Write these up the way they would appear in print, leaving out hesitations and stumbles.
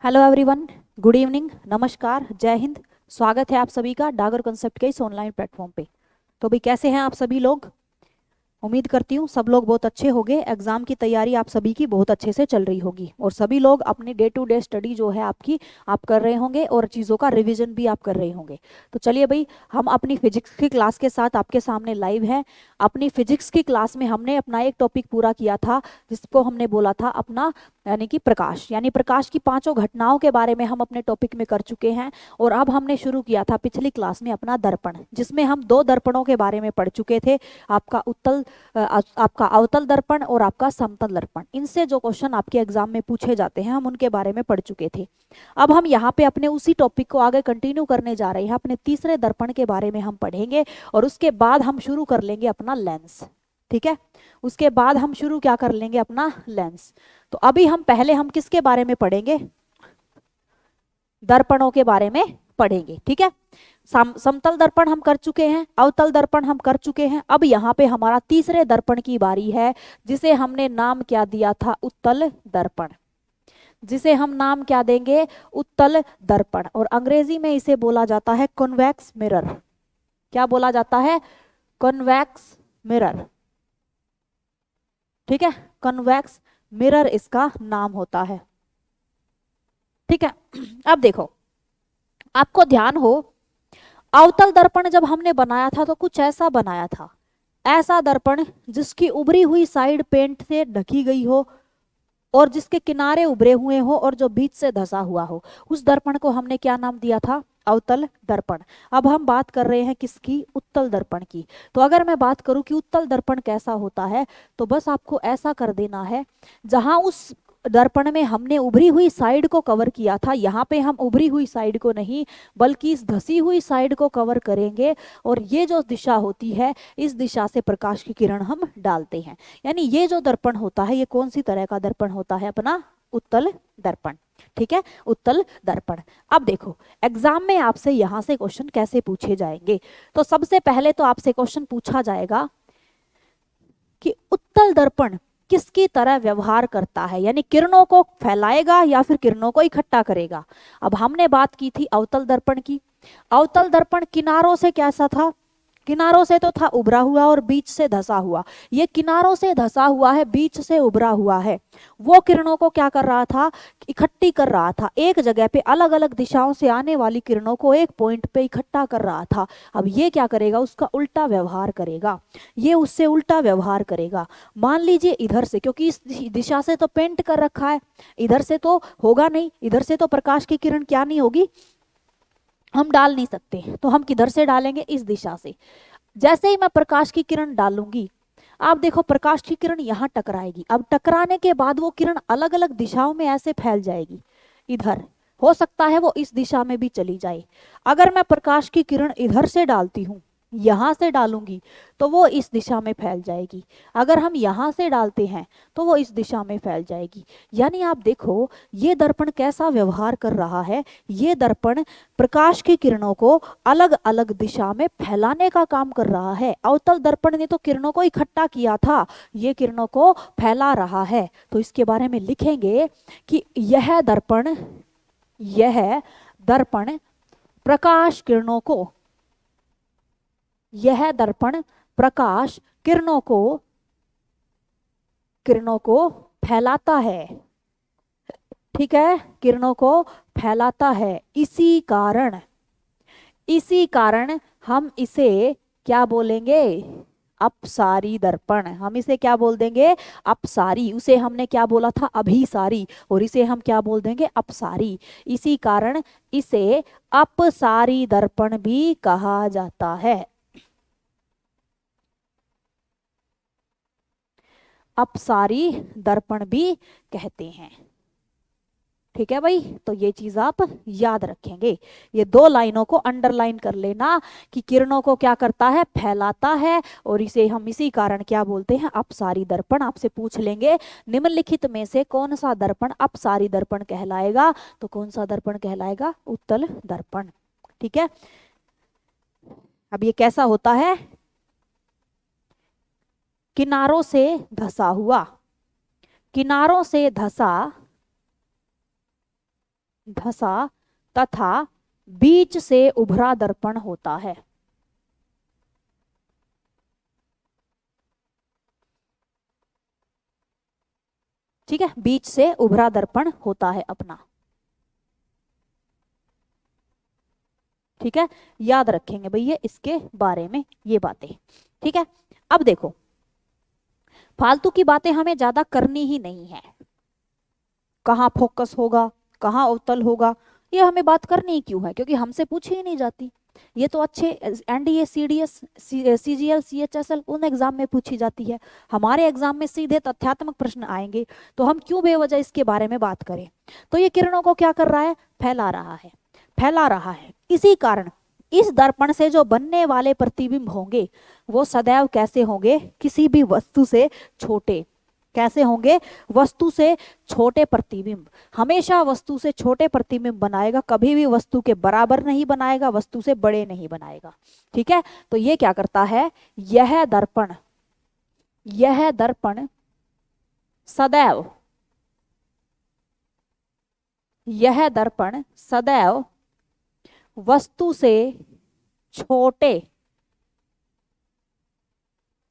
Hello everyone, good evening, नमस्कार, जय हिंद। स्वागत है आप सभी का डागर कंसेप्ट के इस ऑनलाइन प्लेटफॉर्म पे। तो भाई कैसे हैं आप सभी लोग? उम्मीद करती हूँ सब लोग बहुत अच्छे होंगे। एग्जाम की तैयारी आप सभी की बहुत अच्छे से चल रही होगी और सभी लोग अपनी डे टू डे स्टडी जो है आपकी आप कर रहे होंगे और चीज़ों का रिवीजन भी आप कर रहे होंगे। तो चलिए भाई, हम अपनी फिजिक्स की क्लास के साथ आपके सामने लाइव हैं। अपनी फिजिक्स की क्लास में हमने अपना एक टॉपिक पूरा किया था जिसको हमने बोला था अपना यानी कि प्रकाश, यानी प्रकाश की पांचों घटनाओं के बारे में हम अपने टॉपिक में कर चुके हैं। और अब हमने शुरू किया था पिछली क्लास में अपना दर्पण, जिसमें हम दो दर्पणों के बारे में पढ़ चुके थे। आपका आपका अवतल दर्पण और आपका समतल दर्पण। इनसे जो क्वेश्चन आपके एग्जाम में पूछे जाते हैं हम उनके बारे में पढ़ चुके थे। अब हम यहाँ पे अपने उसी टॉपिक को आगे कंटिन्यू करने जा रहे हैं। अपने तीसरे दर्पण के बारे में हम पढ़ेंगे और उसके बाद हम शुरू कर लेंगे अपना लेंस। ठीक है, उसके बाद हम शुरू क्या कर लेंगे अपना लेंस। तो अभी हम पहले हम किसके बारे में पढ़ेंगे? दर्पणों के बारे में पढ़ेंगे। ठीक है, समतल दर्पण हम कर चुके हैं, अवतल दर्पण हम कर चुके हैं। अब यहाँ पे हमारा तीसरे दर्पण की बारी है, जिसे हमने नाम क्या दिया था? उत्तल दर्पण। जिसे हम नाम क्या देंगे? उत्तल दर्पण। और अंग्रेजी में इसे बोला जाता है कॉन्वेक्स मिरर। क्या बोला जाता है? Convex mirror. ठीक है, कॉन्वेक्स मिरर इसका नाम होता है। ठीक है, अब देखो, आपको ध्यान हो, अवतल दर्पण जब हमने बनाया था तो कुछ ऐसा बनाया था, ऐसा दर्पण जिसकी उभरी हुई साइड पेंट से ढकी गई हो और जिसके किनारे उभरे हुए हो और जो बीच से धसा हुआ हो, उस दर्पण को हमने क्या नाम दिया था? अवतल दर्पण। अब हम बात कर रहे हैं किसकी? उत्तल दर्पण की। तो अगर मैं बात करूं कि उत्तल दर्पण कैसा होता है, तो बस आपको ऐसा कर देना है, जहां उस दर्पण में हमने उभरी हुई साइड को कवर किया था, यहाँ पे हम उभरी हुई साइड को नहीं बल्कि इस धसी हुई साइड को कवर करेंगे। और ये जो दिशा होती है, इस दिशा से प्रकाश की किरण हम डालते हैं। यानी ये जो दर्पण होता है, ये कौन सी तरह का दर्पण होता है? अपना उत्तल दर्पण। ठीक है, उत्तल दर्पण। अब देखो, एग्जाम में आपसे यहां से क्वेश्चन कैसे पूछे जाएंगे। तो सबसे पहले तो आपसे क्वेश्चन पूछा जाएगा कि उत्तल दर्पण किसकी तरह व्यवहार करता है, यानी किरणों को फैलाएगा या फिर किरणों को इकट्ठा करेगा। अब हमने बात की थी अवतल दर्पण की। अवतल दर्पण किनारों से कैसा था? किनारों से तो था उभरा हुआ और बीच से धसा हुआ। ये किनारों से धसा हुआ है, बीच से उभरा हुआ है। वो किरणों को क्या कर रहा था? इकट्ठी कर रहा था। एक जगह पे अलग अलग दिशाओं से आने वाली किरणों को एक पॉइंट पे इकट्ठा कर रहा था। अब ये क्या करेगा? उसका उल्टा व्यवहार करेगा। ये उससे उल्टा व्यवहार करेगा। मान लीजिए इधर से, क्योंकि इस दिशा से तो पेंट कर रखा है, इधर से तो होगा नहीं, इधर से तो प्रकाश की किरण क्या नहीं होगी, हम डाल नहीं सकते। तो हम किधर से डालेंगे? इस दिशा से। जैसे ही मैं प्रकाश की किरण डालूंगी, आप देखो प्रकाश की किरण यहाँ टकराएगी। अब टकराने के बाद वो किरण अलग अलग दिशाओं में ऐसे फैल जाएगी। इधर हो सकता है वो इस दिशा में भी चली जाए। अगर मैं प्रकाश की किरण इधर से डालती हूँ, यहाँ से डालूंगी, तो वो इस दिशा में फैल जाएगी। अगर हम यहाँ से डालते हैं तो वो इस दिशा में फैल जाएगी। यानी आप देखो ये दर्पण कैसा व्यवहार कर रहा है। ये दर्पण प्रकाश की किरणों को अलग अलग दिशा में फैलाने का काम कर रहा है। अवतल दर्पण ने तो किरणों को इकट्ठा किया था, ये किरणों को फैला रहा है। तो इसके बारे में लिखेंगे कि यह दर्पण प्रकाश किरणों को, यह दर्पण प्रकाश किरणों को फैलाता है। ठीक है, किरणों को फैलाता है। इसी कारण हम इसे क्या बोलेंगे? अपसारी दर्पण। हम इसे क्या बोल देंगे? अपसारी। उसे हमने क्या बोला था? अभिसारी। और इसे हम क्या बोल देंगे? अपसारी। इसी कारण इसे अपसारी दर्पण भी कहा जाता है। अपसारी दर्पण भी कहते हैं। ठीक है भाई, तो ये चीज आप याद रखेंगे। ये दो लाइनों को अंडरलाइन कर लेना कि किरणों को क्या करता है? फैलाता है। और इसे हम इसी कारण क्या बोलते हैं? अपसारी दर्पण। आपसे पूछ लेंगे निम्नलिखित में से कौन सा दर्पण अपसारी दर्पण कहलाएगा, तो कौन सा दर्पण कहलाएगा? उत्तल दर्पण। ठीक है, अब ये कैसा होता है? किनारों से धसा हुआ, किनारों से धसा धंसा तथा बीच से उभरा दर्पण होता है। ठीक है, बीच से उभरा दर्पण होता है अपना। ठीक है, याद रखेंगे भैया इसके बारे में ये बातें। ठीक है, अब देखो फालतू की बातें हमें ज्यादा करनी ही नहीं है। कहाँ फोकस होगा, कहाँ अवतल होगा, ये हमें बात करनी ही क्यों है, क्योंकि हमसे पूछी ही नहीं जाती। ये तो अच्छे एनडीए, सीडीएस, सीजीएल, सीएचएसएल उन एग्जाम में पूछी जाती है। हमारे एग्जाम में सीधे तथ्यात्मक प्रश्न आएंगे, तो हम क्यों बेवजह इसके बारे में बात करें। तो ये किरणों को क्या कर रहा है, फैला रहा है, फैला रहा है। इसी कारण इस दर्पण से जो बनने वाले प्रतिबिंब होंगे वो सदैव कैसे होंगे, किसी भी वस्तु से छोटे। कैसे होंगे, वस्तु से छोटे प्रतिबिंब। हमेशा वस्तु से छोटे प्रतिबिंब बनाएगा, कभी भी वस्तु के बराबर नहीं बनाएगा, वस्तु से बड़े नहीं बनाएगा। ठीक है, तो ये क्या करता है, यह दर्पण, यह दर्पण सदैव, यह दर्पण सदैव वस्तु से छोटे,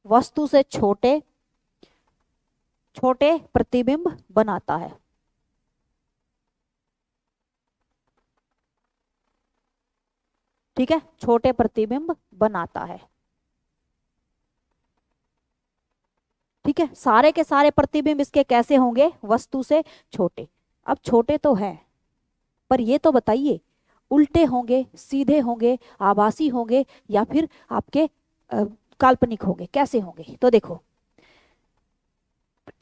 वस्तु से छोटे छोटे प्रतिबिंब बनाता है। ठीक है, छोटे प्रतिबिंब बनाता है। ठीक है, सारे के सारे प्रतिबिंब इसके कैसे होंगे, वस्तु से छोटे। अब छोटे तो है, पर ये तो बताइए उल्टे होंगे, सीधे होंगे, आभासी होंगे, या फिर आपके काल्पनिक होंगे, कैसे होंगे। तो देखो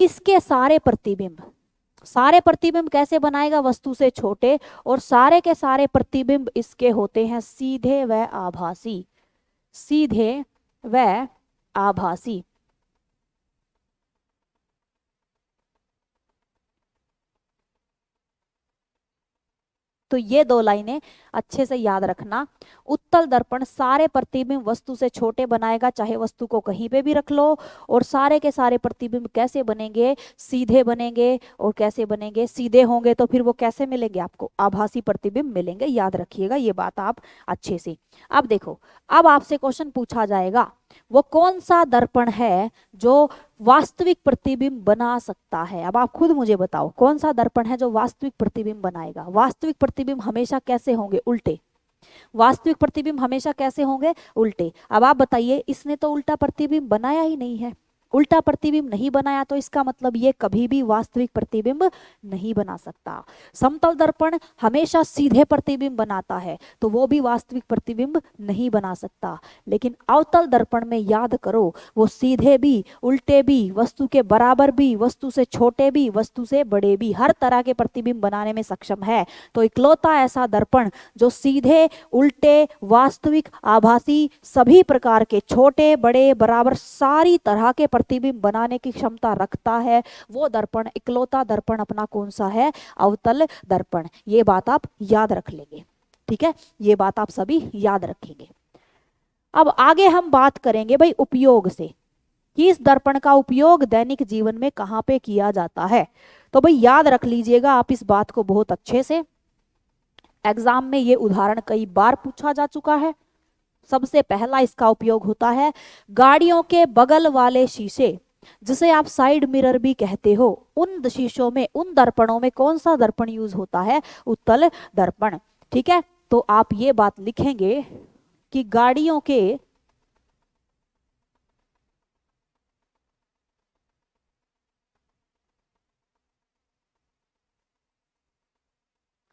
इसके सारे प्रतिबिंब, सारे प्रतिबिंब कैसे बनाएगा, वस्तु से छोटे, और सारे के सारे प्रतिबिंब इसके होते हैं सीधे व आभासी, सीधे व आभासी। तो ये दो लाइनें अच्छे से याद रखना। उत्तल दर्पण सारे प्रतिबिंब वस्तु से छोटे बनाएगा, चाहे वस्तु को कहीं पे भी रख लो, और सारे के सारे प्रतिबिंब कैसे बनेंगे, सीधे बनेंगे। और कैसे बनेंगे, सीधे होंगे तो फिर वो कैसे मिलेंगे, आपको आभासी प्रतिबिंब मिलेंगे। याद रखिएगा ये बात आप अच्छे से। अब देखो, अब आपसे क्वेश्चन पूछा जाएगा वो कौन सा दर्पण है जो वास्तविक प्रतिबिंब बना सकता है। अब आप खुद मुझे बताओ कौन सा दर्पण है जो वास्तविक प्रतिबिंब बनाएगा। वास्तविक प्रतिबिंब हमेशा कैसे होंगे, उल्टे। वास्तविक प्रतिबिंब हमेशा कैसे होंगे, उल्टे। अब आप बताइए, इसने तो उल्टा प्रतिबिंब बनाया ही नहीं है। उल्टा प्रतिबिंब नहीं बनाया तो इसका मतलब ये कभी भी वास्तविक प्रतिबिंब नहीं बना सकता। समतल दर्पण हमेशा सीधे प्रतिबिंब बनाता है, तो वो भी वास्तविक प्रतिबिंब नहीं बना सकता। लेकिन अवतल दर्पण में याद करो, वो सीधे भी, उल्टे भी, वस्तु के बराबर भी, वस्तु से छोटे भी, वस्तु से बड़े भी, हर तरह के प्रतिबिंब बनाने में सक्षम है। तो इकलौता ऐसा दर्पण जो सीधे, उल्टे, वास्तविक, आभासी, सभी प्रकार के छोटे बड़े बराबर सारी तरह के प्रतिबिंब बनाने की क्षमता रखता है, वो दर्पण, इकलौता दर्पण अपना कौन सा है, अवतल दर्पण। ये बात आप याद रख लेंगे। ठीक है, ये बात आप सभी याद रखेंगे। अब आगे हम बात करेंगे भाई उपयोग से, कि इस दर्पण का उपयोग दैनिक जीवन में कहाँ पे किया जाता है। तो भाई याद रख लीजिएगा आप इस बात को बहुत अच्छे से। एग्जाम में ये उदाहरण कई बार पूछा जा चुका है। सबसे पहला इसका उपयोग होता है गाड़ियों के बगल वाले शीशे, जिसे आप साइड मिरर भी कहते हो, उन शीशों में, उन दर्पणों में कौन सा दर्पण यूज होता है, उत्तल दर्पण। ठीक है, तो आप ये बात लिखेंगे कि गाड़ियों के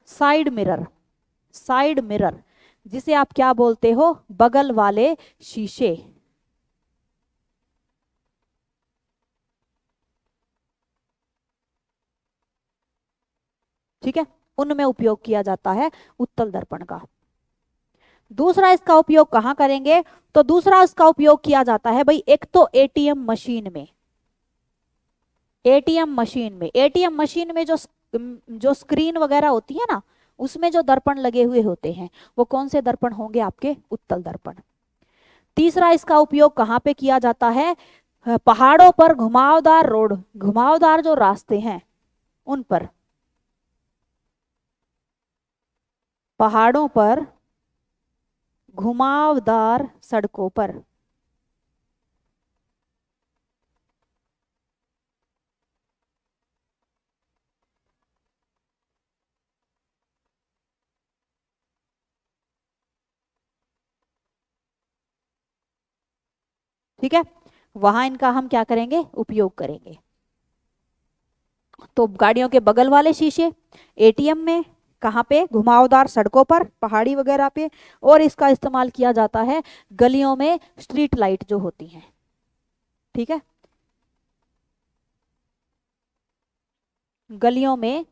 साइड मिरर, साइड मिरर जिसे आप क्या बोलते हो, बगल वाले शीशे। ठीक है, उनमें उपयोग किया जाता है उत्तल दर्पण का। दूसरा इसका उपयोग कहाँ करेंगे, तो दूसरा इसका उपयोग किया जाता है भाई एक तो एटीएम मशीन में। एटीएम मशीन में, एटीएम मशीन में जो स्क्रीन वगैरह होती है ना, उसमें जो दर्पण लगे हुए होते हैं वो कौन से दर्पण होंगे, आपके उत्तल दर्पण। तीसरा इसका उपयोग कहाँ पे किया जाता है, पहाड़ों पर घुमावदार रोड, घुमावदार जो रास्ते हैं उन पर। पहाड़ों पर, घुमावदार सड़कों पर। ठीक है, वहां इनका हम क्या करेंगे, उपयोग करेंगे। तो गाड़ियों के बगल वाले शीशे, एटीएम में, कहाँ पे, घुमावदार सड़कों पर, पहाड़ी वगैरह पे, और इसका इस्तेमाल किया जाता है गलियों में, स्ट्रीट लाइट जो होती हैं। ठीक है, गलियों में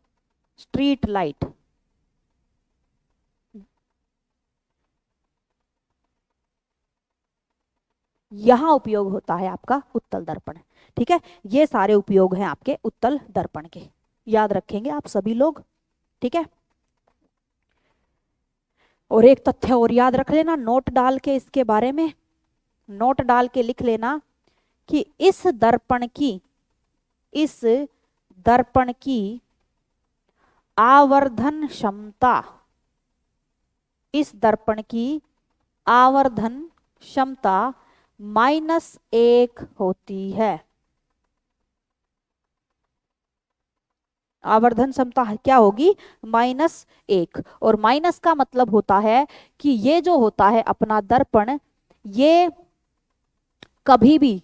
स्ट्रीट लाइट, यहां उपयोग होता है आपका उत्तल दर्पण। ठीक है, ये सारे उपयोग हैं आपके उत्तल दर्पण के, याद रखेंगे आप सभी लोग। ठीक है, और एक तथ्य और याद रख लेना, नोट डाल के इसके बारे में, नोट डाल के लिख लेना कि इस दर्पण की आवर्धन क्षमता, इस दर्पण की आवर्धन क्षमता -1 होती है। आवर्धन क्षमता क्या होगी, -1। और माइनस का मतलब होता है कि ये जो होता है अपना दर्पण, ये कभी भी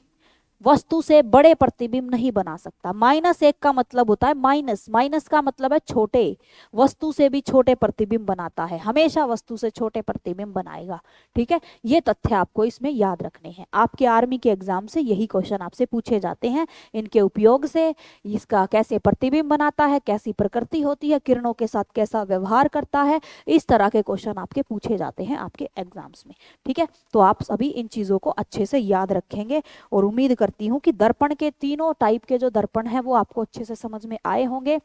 वस्तु से बड़े प्रतिबिंब नहीं बना सकता। -1 का मतलब होता है माइनस, माइनस का मतलब है छोटे, वस्तु से भी छोटे प्रतिबिंब बनाता है, हमेशा वस्तु से छोटे प्रतिबिंब बनाएगा। ठीक है, ये तथ्य आपको इसमें याद रखने हैं। आपके आर्मी के एग्जाम से यही क्वेश्चन आपसे पूछे जाते हैं, इनके उपयोग से, इसका कैसे प्रतिबिंब बनाता है, कैसी प्रकृति होती है, किरणों के साथ कैसा व्यवहार करता है, इस तरह के क्वेश्चन आपके पूछे जाते हैं आपके एग्जाम्स में। ठीक है, तो आप सभी इन चीजों को अच्छे से याद रखेंगे, और उम्मीद करती हूँ कि दर्पण के तीनों टाइप के जो दर्पण है वो आपको अच्छे से समझ में आए होंगे।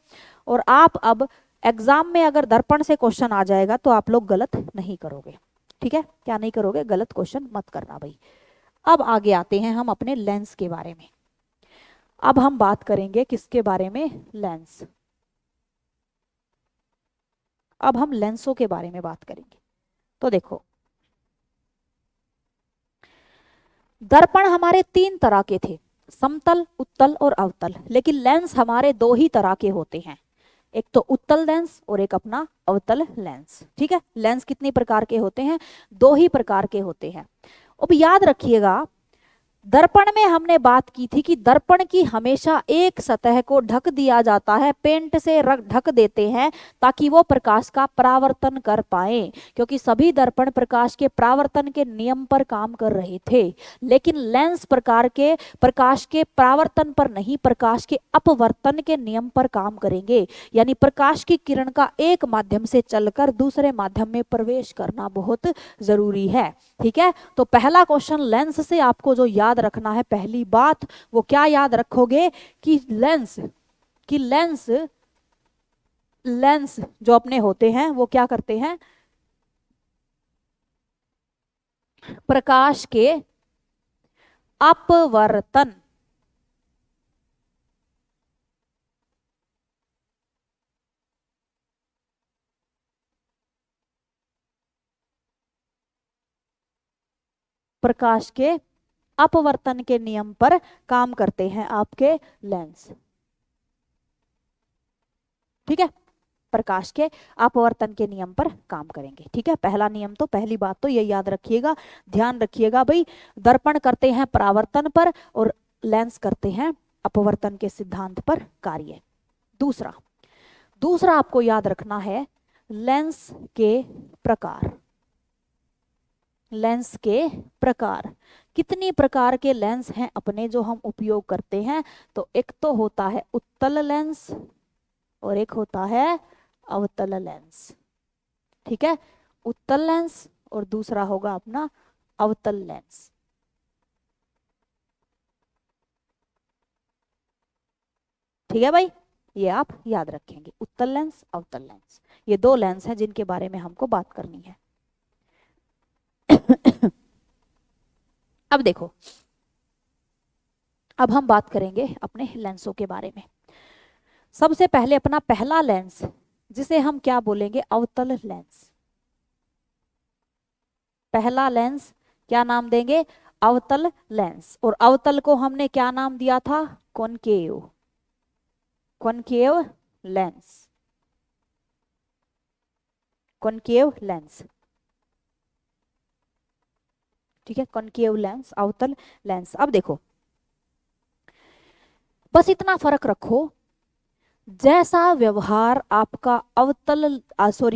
और आप अब एग्जाम में अगर दर्पण से क्वेश्चन आ जाएगा तो आप लोग गलत नहीं करोगे। ठीक है, क्या नहीं करोगे, गलत क्वेश्चन मत करना भाई। अब आगे आते हैं हम अपने लेंस के बारे में। अब हम बात करेंगे किसके बारे में, लेंस। अब हम लेंसों के बारे में बात करेंगे। तो देखो, दर्पण हमारे 3 तरह के थे, समतल, उत्तल और अवतल। लेकिन लेंस हमारे 2 ही तरह के होते हैं, एक तो उत्तल लेंस और एक अपना अवतल लेंस। ठीक है, लेंस कितनी प्रकार के होते हैं, 2 ही प्रकार के होते हैं। अब याद रखिएगा, दर्पण में हमने बात की थी कि दर्पण की हमेशा एक सतह को ढक दिया जाता है, पेंट से ढक देते हैं ताकि वो प्रकाश का परावर्तन कर पाए, क्योंकि सभी दर्पण प्रकाश के परावर्तन के नियम पर काम कर रहे थे। लेकिन लेंस प्रकार के प्रकाश के परावर्तन पर नहीं, प्रकाश के अपवर्तन के नियम पर काम करेंगे। यानी प्रकाश की किरण का एक माध्यम से चलकर दूसरे माध्यम में प्रवेश करना बहुत जरूरी है। ठीक है, तो पहला क्वेश्चन लेंस से आपको जो याद रखना है, पहली बात वो क्या याद रखोगे कि लेंस लेंस जो अपने होते हैं वो क्या करते हैं, प्रकाश के अपवर्तन, प्रकाश के अपवर्तन के नियम पर काम करते हैं आपके लेंस। ठीक है, प्रकाश के अपवर्तन के नियम पर काम करेंगे। ठीक है, पहला नियम तो, पहली बात तो ये याद रखिएगा, ध्यान रखिएगा भाई, दर्पण करते हैं परावर्तन पर और लेंस करते हैं अपवर्तन के सिद्धांत पर कार्य। दूसरा दूसरा आपको याद रखना है लेंस के प्रकार। लेंस के प्रकार, कितनी प्रकार के लेंस हैं अपने जो हम उपयोग करते हैं, तो एक तो होता है उत्तल लेंस और एक होता है अवतल लेंस। ठीक है, उत्तल लेंस और दूसरा होगा अपना अवतल लेंस। ठीक है भाई, ये आप याद रखेंगे, उत्तल लेंस अवतल लेंस, ये 2 लेंस हैं जिनके बारे में हमको बात करनी है। अब देखो, अब हम बात करेंगे अपने लेंसों के बारे में। सबसे पहले अपना पहला लेंस, जिसे हम क्या बोलेंगे, अवतल लेंस। पहला लेंस क्या नाम देंगे? अवतल लेंस। और अवतल को हमने क्या नाम दिया था? Concave. Concave lens. Concave lens, ठीक है, कॉनकेव लेंस, अवतल लेंस। अब देखो, बस इतना फर्क रखो, जैसा व्यवहार आपका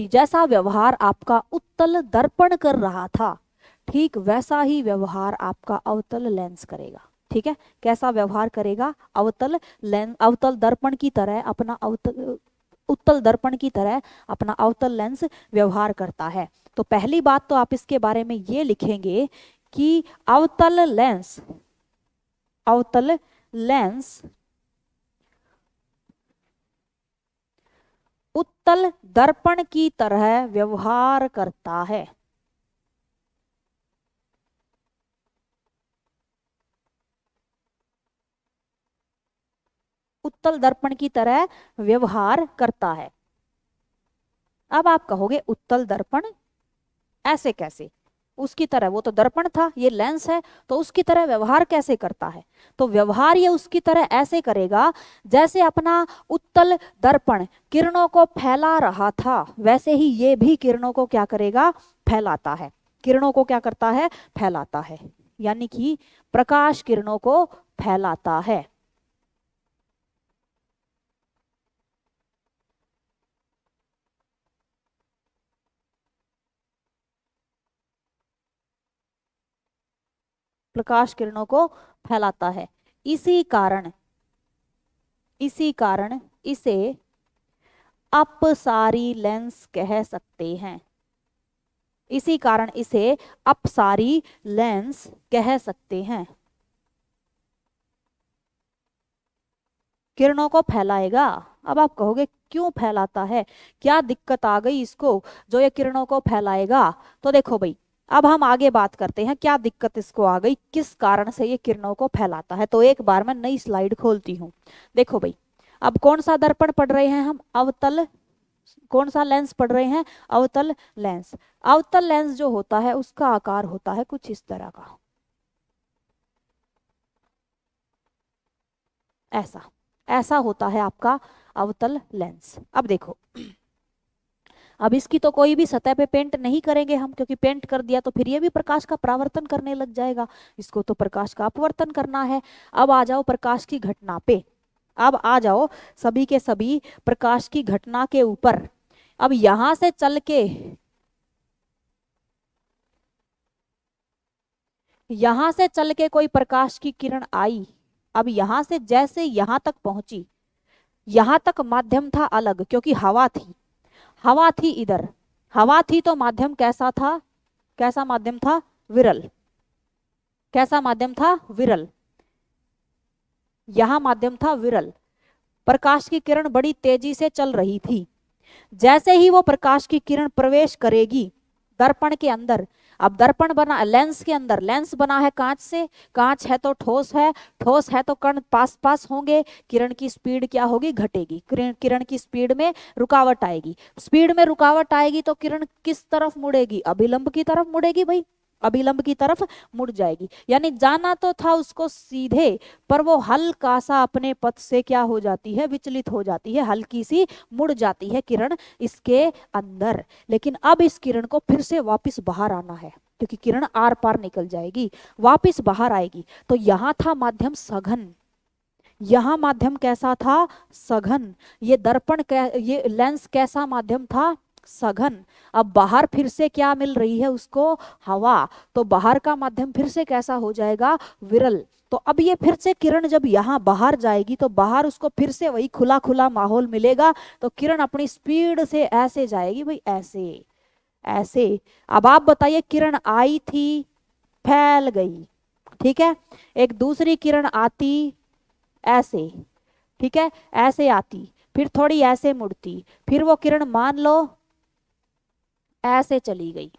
जैसा व्यवहार आपका उत्तल दर्पण कर रहा था, ठीक वैसा ही व्यवहार आपका अवतल लेंस करेगा। ठीक है, कैसा व्यवहार करेगा? अवतल लेंस, अवतल दर्पण की तरह अपना अवतल, उत्तल दर्पण की तरह अपना अवतल लेंस व्यवहार करता है। तो पहली बात तो आप इसके बारे में ये लिखेंगे कि अवतल लेंस, अवतल लेंस उत्तल दर्पण की तरह व्यवहार करता है। उत्तल दर्पण की तरह व्यवहार करता है। अब आप कहोगे उत्तल दर्पण ऐसे कैसे? उसकी तरह, वो तो दर्पण था, ये लेंस है, तो उसकी तरह व्यवहार कैसे करता है? तो व्यवहार ये उसकी तरह ऐसे करेगा जैसे अपना उत्तल दर्पण किरणों को फैला रहा था, वैसे ही ये भी किरणों को क्या करेगा? फैलाता है। किरणों को क्या करता है? फैलाता है, यानी कि प्रकाश किरणों को फैलाता है। प्रकाश किरणों को फैलाता है। इसी कारण, इसी कारण इसे अपसारी लेंस कह सकते हैं। इसी कारण इसे अपसारी लेंस कह सकते हैं। किरणों को फैलाएगा। अब आप कहोगे क्यों फैलाता है, क्या दिक्कत आ गई इसको जो ये किरणों को फैलाएगा? तो देखो भाई, अब हम आगे बात करते हैं क्या दिक्कत इसको आ गई, किस कारण से ये किरणों को फैलाता है। तो एक बार मैं नई स्लाइड खोलती हूँ। देखो भाई, अब कौन सा दर्पण पढ़ रहे हैं हम? अवतल, कौन सा लेंस पढ़ रहे हैं? अवतल लेंस। अवतल लेंस जो होता है उसका आकार होता है कुछ इस तरह का, ऐसा, ऐसा होता है आपका अवतल लेंस। अब देखो, अब इसकी तो कोई भी सतह पे पेंट नहीं करेंगे हम, क्योंकि पेंट कर दिया तो फिर ये भी प्रकाश का परावर्तन करने लग जाएगा, इसको तो प्रकाश का अपवर्तन करना है। अब आ जाओ प्रकाश की घटना पे, अब आ जाओ सभी के सभी प्रकाश की घटना के ऊपर। अब यहां से चल के, यहां से चल के कोई प्रकाश की किरण आई, अब यहां से जैसे यहां तक पहुंची, यहां तक माध्यम था अलग, क्योंकि हवा थी, हवा थी इधर, हवा थी तो माध्यम कैसा था? कैसा माध्यम था? विरल। कैसा माध्यम था? विरल। यहां माध्यम था विरल। प्रकाश की किरण बड़ी तेजी से चल रही थी। जैसे ही वो प्रकाश की किरण प्रवेश करेगी दर्पण के अंदर, अब दर्पण बना लेंस के अंदर, लेंस बना है कांच से, कांच है तो ठोस है, ठोस है तो कण पास पास होंगे, किरण की स्पीड क्या होगी? घटेगी। किरण की स्पीड में रुकावट आएगी, स्पीड में रुकावट आएगी तो किरण किस तरफ मुड़ेगी? अभिलंब की तरफ मुड़ेगी भाई, अभिलंब की तरफ मुड़ जाएगी। यानी जाना तो था उसको सीधे, पर वो हल्का सा अपने पथ से क्या हो जाती है? विचलित हो जाती है, हल्की सी मुड़ जाती है किरण इसके अंदर। लेकिन अब इस किरण को फिर से वापस बाहर आना है, क्योंकि किरण आर पार निकल जाएगी, वापस बाहर आएगी। तो यहाँ था माध्यम सघन, यहाँ माध्यम कैसा था? सघन। ये दर्पण ये लेंस कैसा माध्यम था? सघन। अब बाहर फिर से क्या मिल रही है उसको? हवा। तो बाहर का माध्यम फिर से कैसा हो जाएगा? विरल। तो अब ये फिर से किरण जब यहाँ बाहर जाएगी तो बाहर उसको फिर से वही खुला खुला माहौल मिलेगा, तो किरण अपनी स्पीड से ऐसे जाएगी भाई, ऐसे ऐसे। अब आप बताइए, किरण आई थी, फैल गई, ठीक है, एक दूसरी किरण आती ऐसे, ठीक है, ऐसे आती, फिर थोड़ी ऐसे मुड़ती, फिर वो किरण मान लो ऐसे चली गई।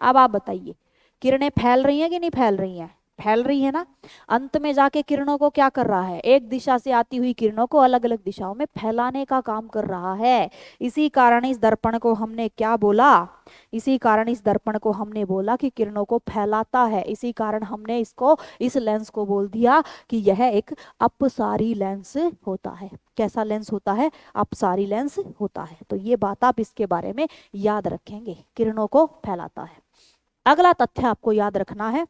अब आप बताइए, किरणें फैल रही हैं कि नहीं फैल रही हैं? फैल रही है ना, अंत में जाके किरणों को क्या कर रहा है, एक दिशा से आती हुई किरणों को अलग अलग दिशाओं में फैलाने का काम कर रहा है। इसी कारण इस दर्पण को हमने क्या बोला, इसी कारण इस दर्पण को हमने बोला कि किरणों को फैलाता है। इसी कारण हमने इसको, इस लेंस को बोल दिया कि यह एक अपसारी लेंस होता है। कैसा लेंस होता है, अपसारी लेंस होता है। तो ये बात आप इसके बारे में याद रखेंगे, किरणों को फैलाता है। अगला तथ्य आपको याद रखना है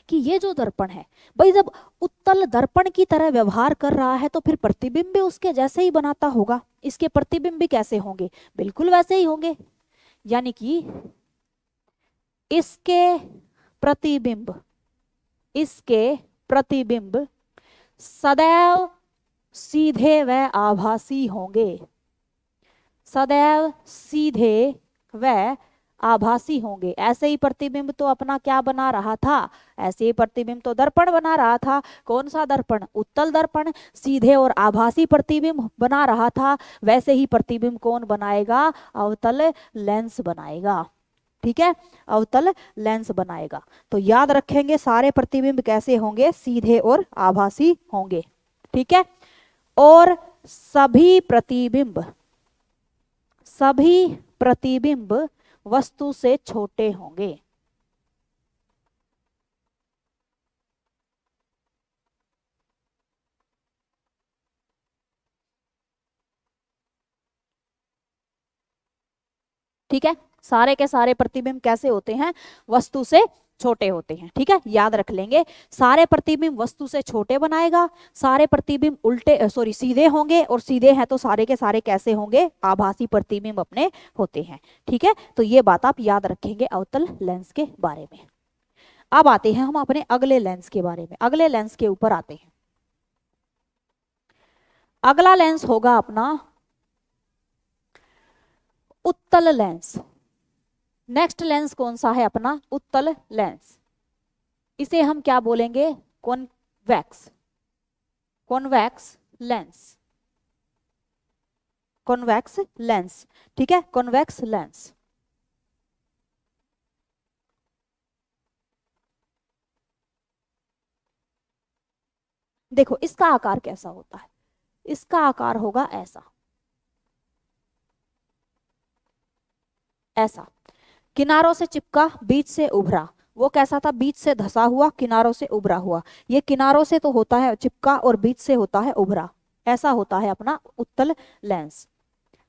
कि ये जो दर्पण है भाई, जब उत्तल दर्पण की तरह व्यवहार कर रहा है तो फिर प्रतिबिंब भी उसके जैसे ही बनाता होगा। इसके प्रतिबिंब भी कैसे होंगे, बिल्कुल वैसे ही होंगे। यानी कि इसके प्रतिबिंब, इसके प्रतिबिंब सदैव सीधे व आभासी होंगे, सदैव सीधे व आभासी होंगे। ऐसे ही प्रतिबिंब तो अपना क्या बना रहा था, ऐसे ही प्रतिबिंब तो दर्पण बना रहा था। कौन सा दर्पण, उत्तल दर्पण सीधे और आभासी प्रतिबिंब बना रहा था। वैसे ही प्रतिबिंब कौन बनाएगा, अवतल लेंस बनाएगा। ठीक है, अवतल लेंस बनाएगा। तो याद रखेंगे सारे प्रतिबिंब कैसे होंगे, सीधे और आभासी होंगे। ठीक है, और सभी प्रतिबिंब, सभी प्रतिबिंब वस्तु से छोटे होंगे। ठीक है, सारे के सारे प्रतिबिंब कैसे होते हैं, वस्तु से छोटे होते हैं। ठीक है, याद रख लेंगे, सारे प्रतिबिंब वस्तु से छोटे बनाएगा, सारे प्रतिबिंब उल्टे सॉरी सीधे होंगे, और सीधे हैं तो सारे के सारे कैसे होंगे, आभासी प्रतिबिंब अपने होते हैं। ठीक है, तो ये बात आप याद रखेंगे अवतल लेंस के बारे में। अब आते हैं हम अपने अगले लेंस के बारे में, अगले लेंस के ऊपर आते हैं। अगला लेंस होगा अपना उत्तल लेंस। नेक्स्ट लेंस कौन सा है अपना, उत्तल लेंस। इसे हम क्या बोलेंगे, convex, convex lens, convex lens. ठीक है, कॉन्वेक्स लेंस। देखो इसका आकार कैसा होता है, इसका आकार होगा ऐसा, ऐसा, किनारों से चिपका, बीच से उभरा। वो कैसा था, बीच से धसा हुआ, किनारों से उभरा हुआ। ये किनारों से तो होता है चिपका और बीच से होता है उभरा। ऐसा होता है अपना उत्तल लेंस।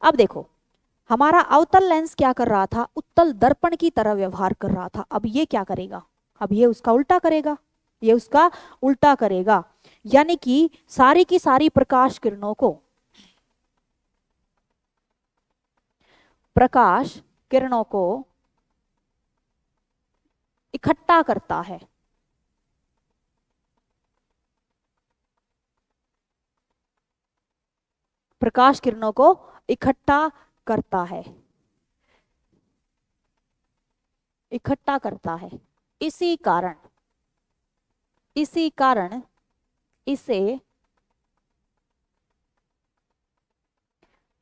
अब देखो हमारा अवतल लेंस क्या कर रहा था, उत्तल दर्पण की तरह व्यवहार कर रहा था। अब ये क्या करेगा, अब ये उसका उल्टा करेगा, ये उसका उल्टा करेगा। यानी कि सारी की सारी प्रकाश किरणों को, प्रकाश किरणों को इकट्ठा करता है, प्रकाश किरणों को इकट्ठा करता है, इकट्ठा करता है। इसी कारण, इसी कारण इसे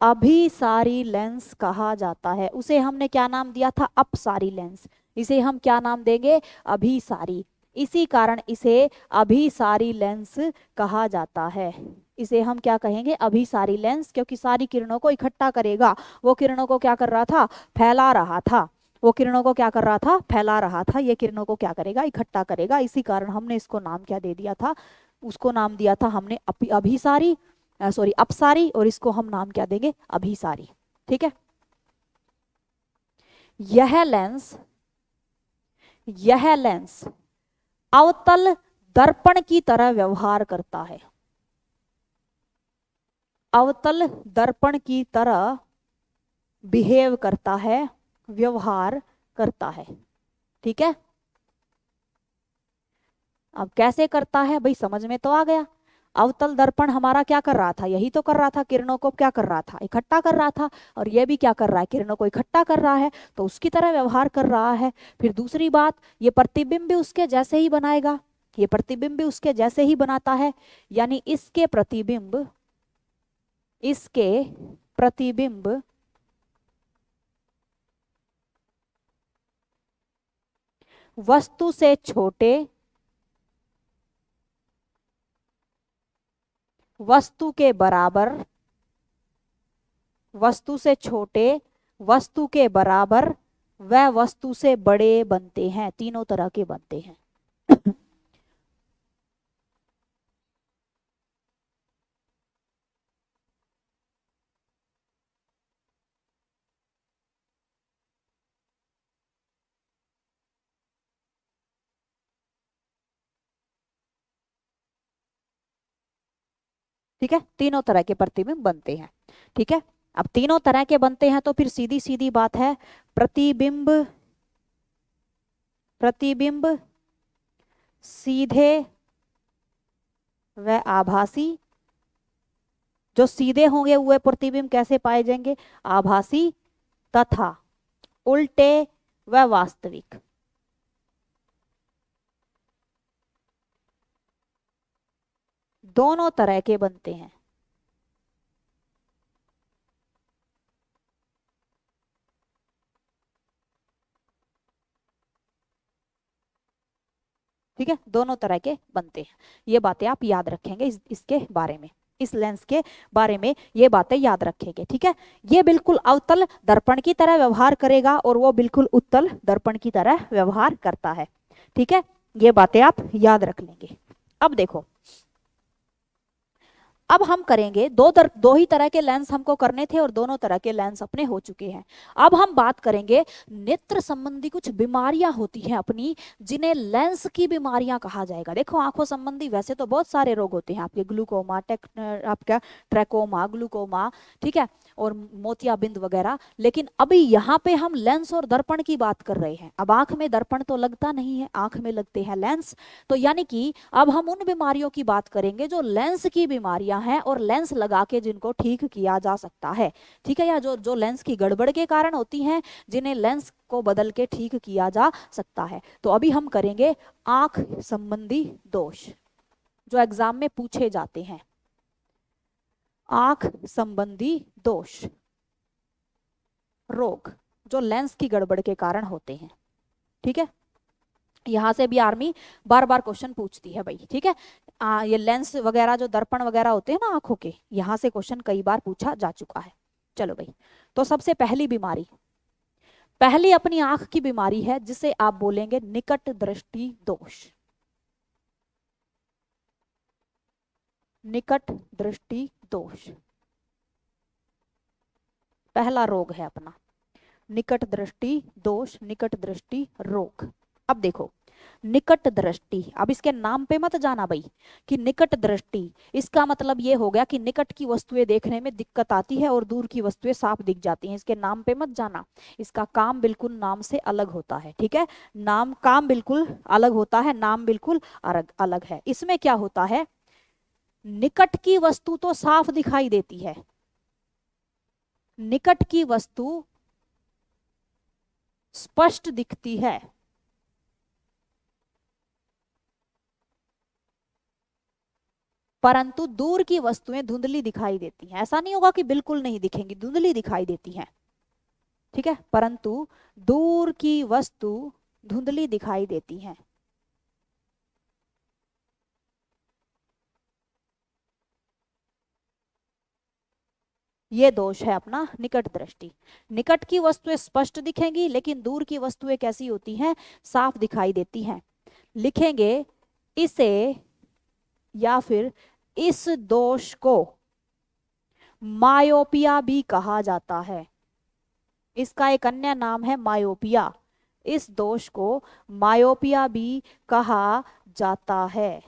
अभिसारी लेंस कहा जाता है। उसे हमने क्या नाम दिया था, अपसारी लेंस। इसे हम क्या नाम देंगे, अभिसारी। इसी कारण इसे अभिसारी लेंस कहा जाता है। इसे हम क्या कहेंगे, अभिसारी लेंस, क्योंकि सारी किरणों को इकट्ठा करेगा। वो किरणों को क्या कर रहा था, फैला रहा था। वो किरणों को क्या कर रहा था, फैला रहा था। ये किरणों को क्या करेगा, इकट्ठा करेगा। इसी कारण हमने इसको नाम क्या दे दिया था, उसको नाम दिया था हमने अभिसारी, सॉरी अपसारी, और इसको हम नाम क्या देंगे, अभिसारी। ठीक है, यह लेंस, यह लेंस अवतल दर्पण की तरह व्यवहार करता है, अवतल दर्पण की तरह बिहेव करता है, व्यवहार करता है। ठीक है, अब कैसे करता है भाई, समझ में तो आ गया। अवतल दर्पण हमारा क्या कर रहा था, यही तो कर रहा था, किरणों को क्या कर रहा था, इकट्ठा कर रहा था। और ये भी क्या कर रहा है, किरणों को इकट्ठा कर रहा है, तो उसकी तरह व्यवहार कर रहा है। फिर दूसरी बात, ये प्रतिबिंब भी उसके जैसे ही बनाएगा, ये प्रतिबिंब भी उसके जैसे ही बनाता है। यानी इसके प्रतिबिंब, इसके प्रतिबिंब वस्तु से छोटे वस्तु के बराबर, वस्तु से छोटे, वस्तु के बराबर व वस्तु से बड़े बनते हैं। तीनों तरह के बनते हैं। ठीक है, तीनों तरह के प्रतिबिंब बनते हैं। ठीक है, अब तीनों तरह के बनते हैं तो फिर सीधी सीधी बात है, प्रतिबिंब, प्रतिबिंब सीधे व आभासी। जो सीधे होंगे वो प्रतिबिंब कैसे पाए जाएंगे? आभासी तथा उल्टे व वास्तविक। दोनों तरह के बनते हैं। ठीक है, दोनों तरह के बनते हैं। ये बातें आप याद रखेंगे इसके बारे में, इस लेंस के बारे में ये बातें याद रखेंगे। ठीक है, ये बिल्कुल अवतल दर्पण की तरह व्यवहार करेगा और वो बिल्कुल उत्तल दर्पण की तरह व्यवहार करता है। ठीक है, ये बातें आप याद रख लेंगे। अब देखो, अब हम करेंगे दो ही तरह के लेंस हमको करने थे और दोनों तरह के लेंस अपने हो चुके हैं। अब हम बात करेंगे नेत्र संबंधी कुछ बीमारियां होती हैं अपनी, जिन्हें लेंस की बीमारियां कहा जाएगा। देखो, आंखों संबंधी वैसे तो बहुत सारे रोग होते हैं, आपके ग्लूकोमा, आपका ट्रैकोमा, ग्लूकोमा, ठीक है, और मोतियाबिंद वगैरह। लेकिन अभी यहाँ पे हम लेंस और दर्पण की बात कर रहे हैं। अब आंख में दर्पण तो लगता नहीं है, आंख में लगते हैं लेंस। तो यानी कि अब हम उन बीमारियों की बात करेंगे जो लेंस की बीमारियां हैं और लेंस लगा के जिनको ठीक किया जा सकता है। ठीक है, या जो जो लेंस की गड़बड़ के कारण होती हैं, जिन्हें लेंस को बदल के ठीक किया जा सकता है। तो अभी हम करेंगे आंख संबंधी दोष, जो एग्जाम में पूछे जाते हैं। आंख संबंधी दोष, रोग जो लेंस की गड़बड़ के कारण होते हैं। ठीक है, यहाँ से भी आर्मी बार बार क्वेश्चन पूछती है भाई। ठीक है, ये लेंस वगैरह जो दर्पण वगैरह होते हैं ना आंखों के, यहाँ से क्वेश्चन कई बार पूछा जा चुका है। चलो भाई, तो सबसे पहली बीमारी, पहली अपनी आंख की बीमारी है जिसे आप बोलेंगे निकट दृष्टि दोष। निकट दृष्टि दोष पहला रोग है अपना, निकट दृष्टि दोष, निकट दृष्टि रोग। अब देखो, निकट दृष्टि, अब इसके नाम पे मत जाना भाई कि निकट दृष्टि, इसका मतलब ये हो गया कि निकट की वस्तुएं देखने में दिक्कत आती है और दूर की वस्तुएं साफ दिख जाती हैं। इसके नाम पे मत जाना, इसका काम बिल्कुल नाम से अलग होता है। ठीक है, नाम काम बिल्कुल अलग होता है, नाम बिल्कुल अलग अलग है। इसमें क्या होता है, निकट की वस्तु तो साफ दिखाई देती है, निकट की वस्तु स्पष्ट दिखती है, परंतु दूर की वस्तुएं धुंधली दिखाई देती हैं। ऐसा नहीं होगा कि बिल्कुल नहीं दिखेंगी, धुंधली दिखाई देती हैं। ठीक है, परंतु दूर की वस्तु धुंधली दिखाई देती हैं। ये दोष है अपना निकट दृष्टि। निकट की वस्तुएं स्पष्ट दिखेंगी लेकिन दूर की वस्तुएं कैसी होती हैं, साफ दिखाई देती हैं। लिखेंगे इसे, या फिर इस दोष को मायोपिया भी कहा जाता है। इसका एक अन्य नाम है मायोपिया। इस दोष को मायोपिया भी कहा जाता है।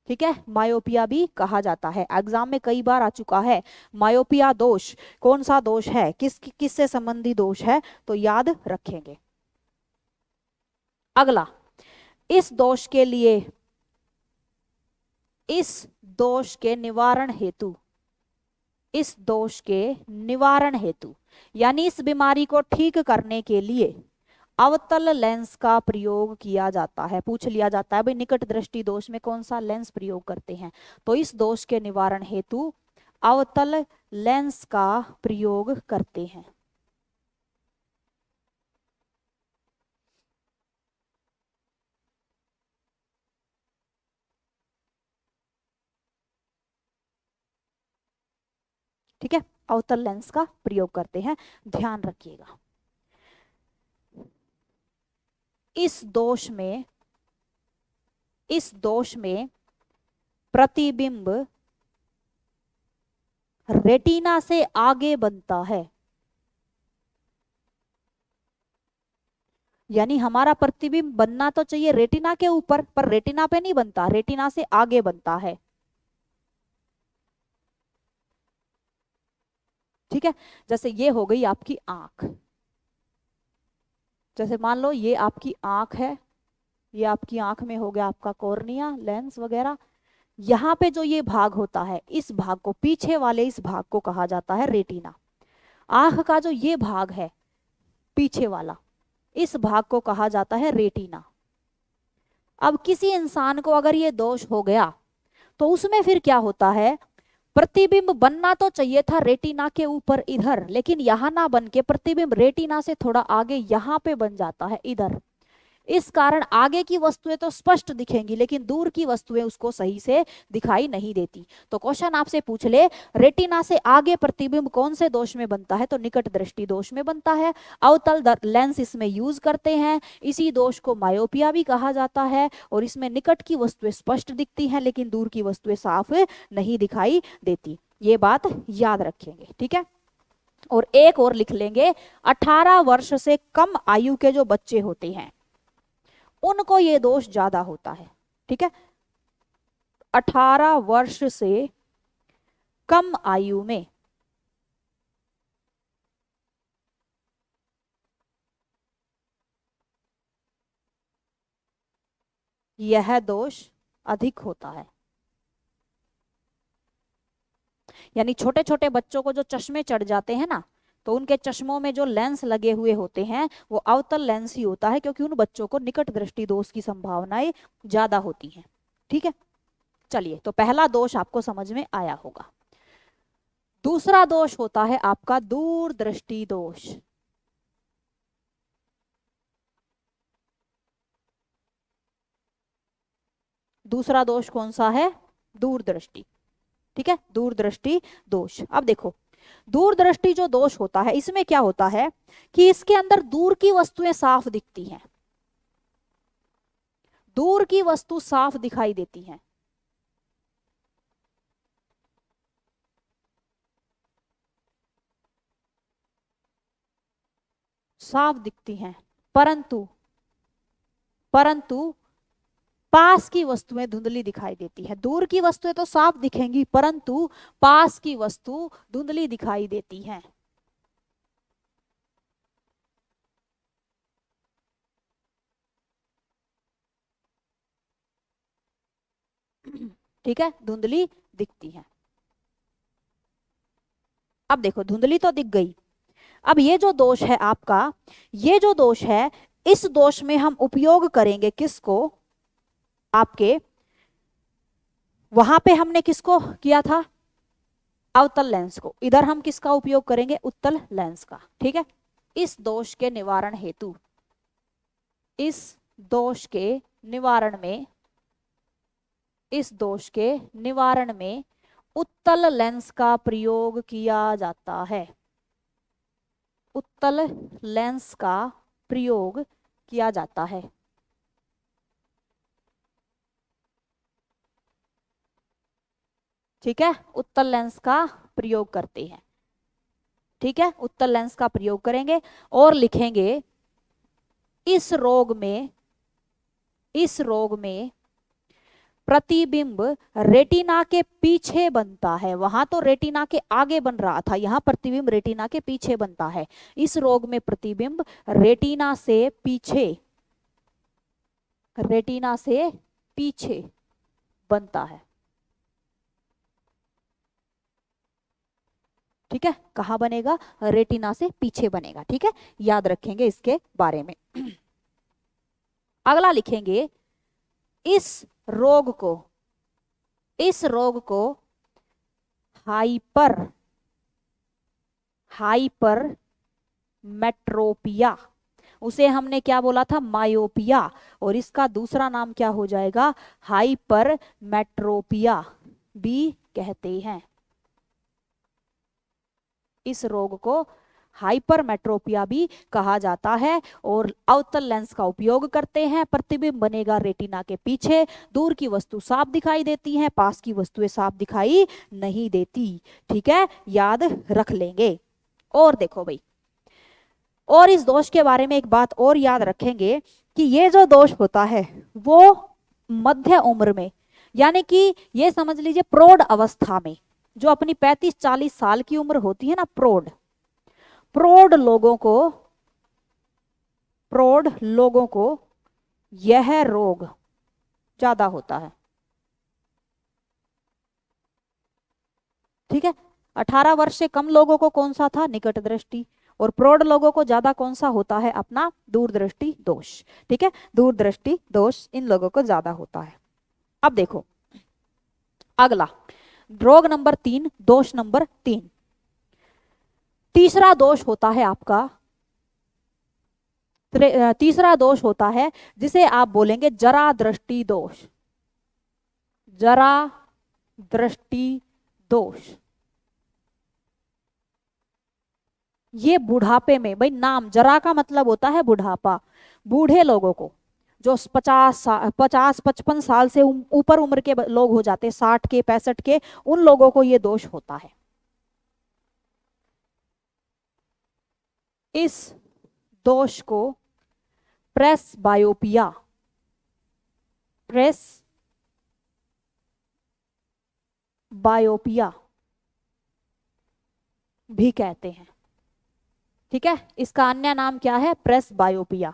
ठीक है, मायोपिया भी कहा जाता है, एग्जाम में कई बार आ चुका है। मायोपिया दोष कौन सा दोष है, किस से संबंधी दोष है, तो याद रखेंगे। अगला, इस दोष के लिए, इस दोष के निवारण हेतु, इस दोष के निवारण हेतु यानी इस बीमारी को ठीक करने के लिए अवतल लेंस का प्रयोग किया जाता है। पूछ लिया जाता है भाई निकट दृष्टि दोष में कौन सा लेंस प्रयोग करते हैं, तो इस दोष के निवारण हेतु अवतल लेंस का प्रयोग करते हैं। ठीक है, अवतल लेंस का प्रयोग करते हैं, ध्यान रखिएगा। इस दोष में प्रतिबिंब रेटिना से आगे बनता है, यानी हमारा प्रतिबिंब बनना तो चाहिए रेटिना के ऊपर, पर रेटिना पे नहीं बनता, रेटिना से आगे बनता है। ठीक है, जैसे ये हो गई आपकी आंख, जैसे मान लो ये आपकी आंख है, ये आपकी आंख में हो गया आपका कॉर्निया, लेंस वगैरह। यहाँ पे जो ये भाग होता है, इस भाग को, पीछे वाले इस भाग को कहा जाता है रेटिना। आंख का जो ये भाग है पीछे वाला, इस भाग को कहा जाता है रेटिना। अब किसी इंसान को अगर ये दोष हो गया तो उसमें फिर क्या होता है, प्रतिबिंब बनना तो चाहिए था रेटिना के ऊपर इधर, लेकिन यहां ना बन के प्रतिबिंब रेटिना से थोड़ा आगे यहां पे बन जाता है इधर। इस कारण आगे की वस्तुएं तो स्पष्ट दिखेंगी, लेकिन दूर की वस्तुएं उसको सही से दिखाई नहीं देती। तो क्वेश्चन आपसे पूछ ले, रेटिना से आगे प्रतिबिंब कौन से दोष में बनता है, तो निकट दृष्टि दोष में बनता है। अवतल लेंस इसमें यूज करते हैं, इसी दोष को मायोपिया भी कहा जाता है। और इसमें निकट की वस्तुएं स्पष्ट दिखती हैं, लेकिन दूर की वस्तुएं साफ नहीं दिखाई देती। ये बात याद रखेंगे, ठीक है। और एक और लिख लेंगे, 18 वर्ष से कम आयु के जो बच्चे होते हैं उनको ये दोष ज्यादा होता है। ठीक है, 18 वर्ष से कम आयु में यह दोष अधिक होता है। यानी छोटे छोटे बच्चों को जो चश्मे चढ़ जाते हैं ना, तो उनके चश्मों में जो लेंस लगे हुए होते हैं वो अवतल लेंस ही होता है, क्योंकि उन बच्चों को निकट दृष्टि दोष की संभावनाएं ज्यादा होती हैं। ठीक है, चलिए, तो पहला दोष आपको समझ में आया होगा। दूसरा दोष होता है आपका दूरदृष्टि दोष। दूसरा दोष कौन सा है, दूरदृष्टि। ठीक है, दूरदृष्टि दोष। अब देखो, दूरदृष्टि जो दोष होता है इसमें क्या होता है कि इसके अंदर दूर की वस्तुएं साफ दिखती हैं, दूर की वस्तु साफ दिखाई देती हैं, साफ दिखती हैं, परंतु परंतु पास की वस्तुएं धुंधली दिखाई देती है। दूर की वस्तुएं तो साफ दिखेंगी, परंतु पास की वस्तु धुंधली दिखाई देती हैं। ठीक है, धुंधली दिखती है। अब देखो, धुंधली तो दिख गई। अब ये जो दोष है आपका, ये जो दोष है, इस दोष में हम उपयोग करेंगे किसको, आपके वहां पे हमने किसको किया था, अवतल लेंस को। इधर हम किसका उपयोग करेंगे, उत्तल लेंस का। ठीक है, इस दोष के निवारण हेतु, इस दोष के निवारण में, इस दोष के निवारण में उत्तल लेंस का प्रयोग किया जाता है। उत्तल लेंस का प्रयोग किया जाता है। ठीक है, उत्तल लेंस का प्रयोग करते हैं। ठीक है, उत्तल लेंस का प्रयोग करेंगे और लिखेंगे, इस रोग में, इस रोग में प्रतिबिंब रेटिना के पीछे बनता है। वहां तो रेटिना के आगे बन रहा था, यहां प्रतिबिंब रेटिना के पीछे बनता है। इस रोग में प्रतिबिंब रेटिना से पीछे, रेटिना से पीछे बनता है। ठीक है, कहां बनेगा, रेटिना से पीछे बनेगा। ठीक है, याद रखेंगे इसके बारे में। अगला लिखेंगे, इस रोग को, इस रोग को हाइपर, हाइपर मेट्रोपिया, उसे हमने क्या बोला था, मायोपिया, और इसका दूसरा नाम क्या हो जाएगा, हाइपर मेट्रोपिया भी कहते हैं। इस रोग को हाइपरमेट्रोपिया भी कहा जाता है। और अवतल लेंस का उपयोग करते हैं, प्रतिबिंब बनेगा रेटिना के पीछे, दूर की वस्तु साफ दिखाई देती है, पास की वस्तुएं साफ दिखाई नहीं देती। ठीक है, याद रख लेंगे। और देखो भाई, और इस दोष के बारे में एक बात और याद रखेंगे कि ये जो दोष होता है वो मध्य उम्र में, यानी कि ये समझ लीजिए प्रौढ़ अवस्था में, जो अपनी 35-40 साल की उम्र होती है ना, प्रौढ़ लोगों को यह रोग ज्यादा होता है। ठीक है, 18 वर्ष से कम लोगों को कौन सा था, निकट दृष्टि, और प्रौढ़ लोगों को ज्यादा कौन सा होता है, अपना दूरदृष्टि दोष। ठीक है, दूरदृष्टि दोष इन लोगों को ज्यादा होता है। अब देखो अगला रोग नंबर 3, दोष नंबर 3। तीसरा दोष होता है आपका, तीसरा दोष होता है जिसे आप बोलेंगे जरा दृष्टि दोष। जरा दृष्टि दोष ये बुढ़ापे में, भाई नाम जरा का मतलब होता है बुढ़ापा, बूढ़े लोगों को, जो 50-55 साल से ऊपर उम्र के लोग हो जाते, 60 के 65 के, उन लोगों को ये दोष होता है। इस दोष को प्रेस बायोपिया भी कहते हैं। ठीक है, इसका अन्य नाम क्या है, प्रेस बायोपिया।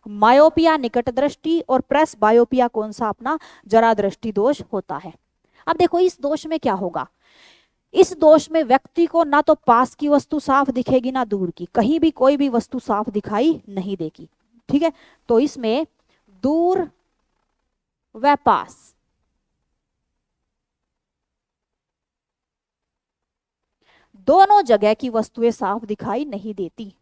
मायोपिया निकट दृष्टि और प्रेस बायोपिया कौन सा, अपना जरा दृष्टि दोष होता है। अब देखो इस दोष में क्या होगा, इस दोष में व्यक्ति को ना तो पास की वस्तु साफ दिखेगी ना दूर की, कहीं भी कोई भी वस्तु साफ दिखाई नहीं देगी। ठीक है, तो इसमें दूर व पास दोनों जगह की वस्तुएं साफ दिखाई नहीं देती।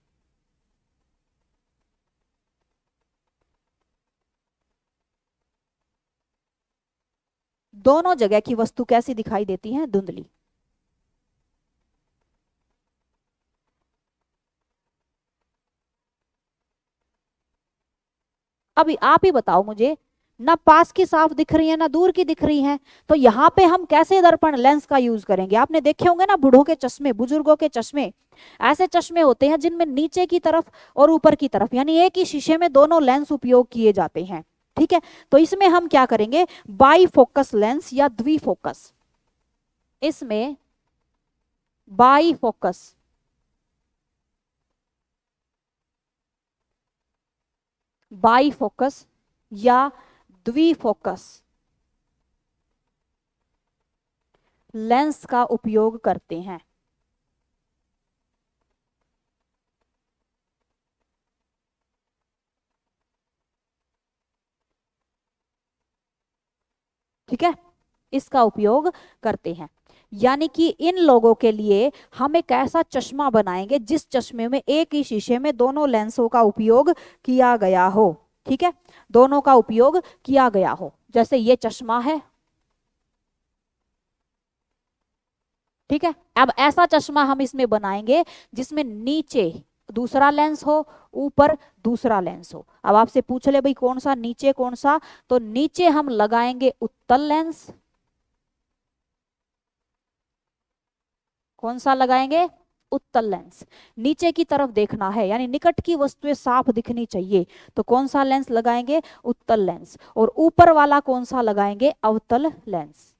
दोनों जगह की वस्तु कैसी दिखाई देती है, धुंधली। अभी आप ही बताओ मुझे, ना पास की साफ दिख रही है ना दूर की दिख रही है, तो यहाँ पे हम कैसे दर्पण लेंस का यूज करेंगे। आपने देखे होंगे ना बूढ़ों के चश्मे, बुजुर्गों के चश्मे, ऐसे चश्मे होते हैं जिनमें नीचे की तरफ और ऊपर की तरफ, यानी एक ही शीशे में दोनों लेंस उपयोग किए जाते हैं। ठीक है, तो इसमें हम क्या करेंगे, बाई फोकस लेंस या द्विफोकस। इसमें बाई फोकस या द्विफोकस लेंस का उपयोग करते हैं। ठीक है, इसका उपयोग करते हैं, यानी कि इन लोगों के लिए हम एक ऐसा चश्मा बनाएंगे जिस चश्मे में एक ही शीशे में दोनों लेंसों का उपयोग किया गया हो। ठीक है, दोनों का उपयोग किया गया हो, जैसे ये चश्मा है। ठीक है, अब ऐसा चश्मा हम इसमें बनाएंगे जिसमें नीचे दूसरा लेंस हो, ऊपर दूसरा लेंस हो। अब आपसे पूछ ले भाई कौन सा नीचे कौन सा, तो नीचे हम लगाएंगे उत्तल लेंस। कौन सा लगाएंगे, उत्तल लेंस। नीचे की तरफ देखना है, यानी निकट की वस्तुएं साफ दिखनी चाहिए, तो कौन सा लेंस लगाएंगे, उत्तल लेंस। और ऊपर वाला कौन सा लगाएंगे, अवतल लेंस।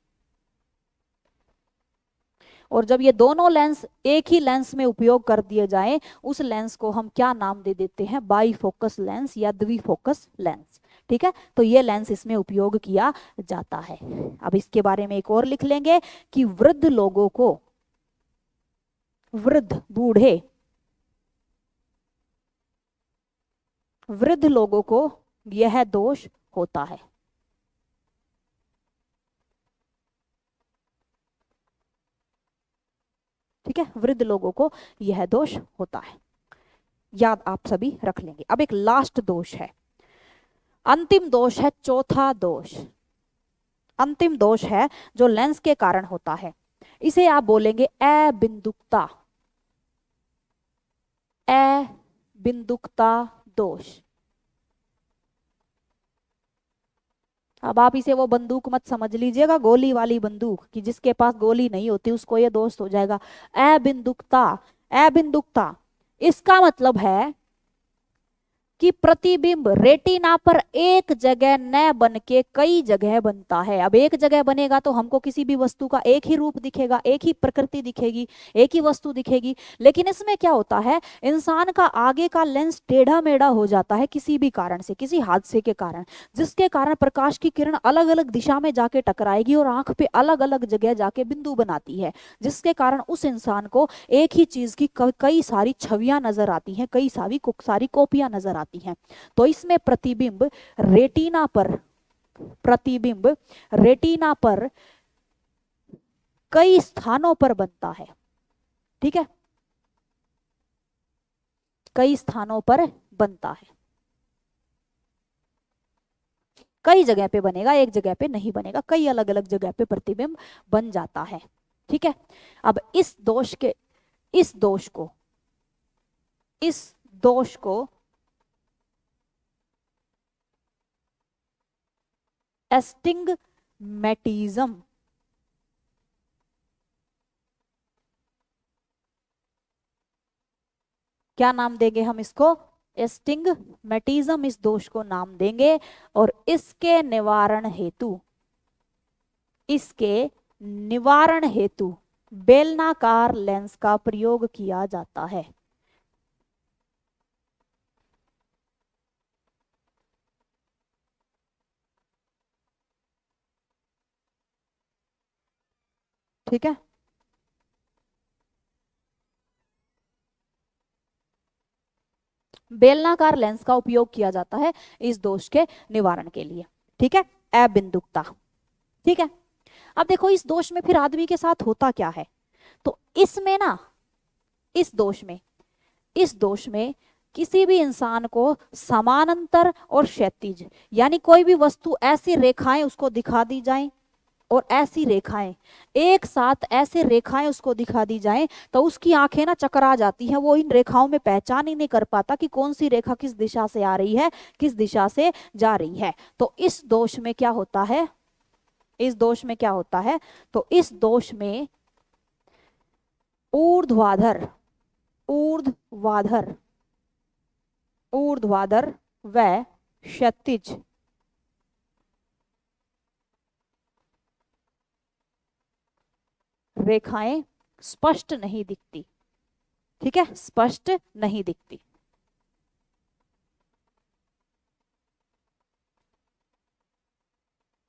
और जब ये दोनों लेंस एक ही लेंस में उपयोग कर दिए जाएं, उस लेंस को हम क्या नाम दे देते हैं, बाई फोकस लेंस या द्विफोकस लेंस। ठीक है, तो ये लेंस इसमें उपयोग किया जाता है। अब इसके बारे में एक और लिख लेंगे कि वृद्ध लोगों को, वृद्ध लोगों को यह दोष होता है। ठीक है, वृद्ध लोगों को यह दोष होता है, याद आप सभी रख लेंगे। अब एक लास्ट दोष है, अंतिम दोष है, चौथा दोष। अंतिम दोष है जो लेंस के कारण होता है, इसे आप बोलेंगे अबिंदुकता। अबिंदुकता दोष। अब आप इसे वो बंदूक मत समझ लीजिएगा, गोली वाली बंदूक, कि जिसके पास गोली नहीं होती उसको ये दोष हो जाएगा। अबिंदुकता, अबिंदुकता इसका मतलब है कि प्रतिबिंब रेटिना पर एक जगह न बन के कई जगह बनता है। अब एक जगह बनेगा तो हमको किसी भी वस्तु का एक ही रूप दिखेगा, एक ही प्रकृति दिखेगी, एक ही वस्तु दिखेगी। लेकिन इसमें क्या होता है, इंसान का आगे का लेंस टेढ़ा मेढ़ा हो जाता है किसी भी कारण से, किसी हादसे के कारण, जिसके कारण प्रकाश की किरण अलग अलग दिशा में जाके टकराएगी और आंख पे अलग अलग जगह जाके बिंदु बनाती है, जिसके कारण उस इंसान को एक ही चीज की कई सारी छवियां नजर आती हैं, कई सारी कॉपियां नजर आती हैं। तो इसमें प्रतिबिंब रेटिना पर कई स्थानों पर बनता है। ठीक है, कई स्थानों पर बनता है, कई जगह पे बनेगा, एक जगह पे नहीं बनेगा, कई अलग अलग जगह पे प्रतिबिंब बन जाता है। ठीक है, अब इस दोष को एस्टिग्मेटिज्म, क्या नाम देंगे हम इसको, एस्टिग्मेटिज्म, इस दोष को नाम देंगे। और इसके निवारण हेतु बेलनाकार लेंस का प्रयोग किया जाता है। ठीक है, बेलनाकार लेंस का उपयोग किया जाता है इस दोष के निवारण के लिए। ठीक है, अबिंदुकता। ठीक है, अब देखो इस दोष में फिर आदमी के साथ होता क्या है। तो इसमें ना, इस दोष में किसी भी इंसान को समानांतर और क्षैतिज, यानी कोई भी वस्तु ऐसी रेखाएं उसको दिखा दी जाएं और ऐसी रेखाएं एक साथ, ऐसे रेखाएं उसको दिखा दी जाएं तो उसकी आंखें ना चकरा जाती हैं, वो इन रेखाओं में पहचान ही नहीं कर पाता कि कौन सी रेखा किस दिशा से आ रही है, किस दिशा से जा रही है। तो इस दोष में क्या होता है, तो इस दोष में ऊर्ध्वाधर व क्षैतिज रेखाएं स्पष्ट नहीं दिखती। ठीक है, स्पष्ट नहीं दिखती।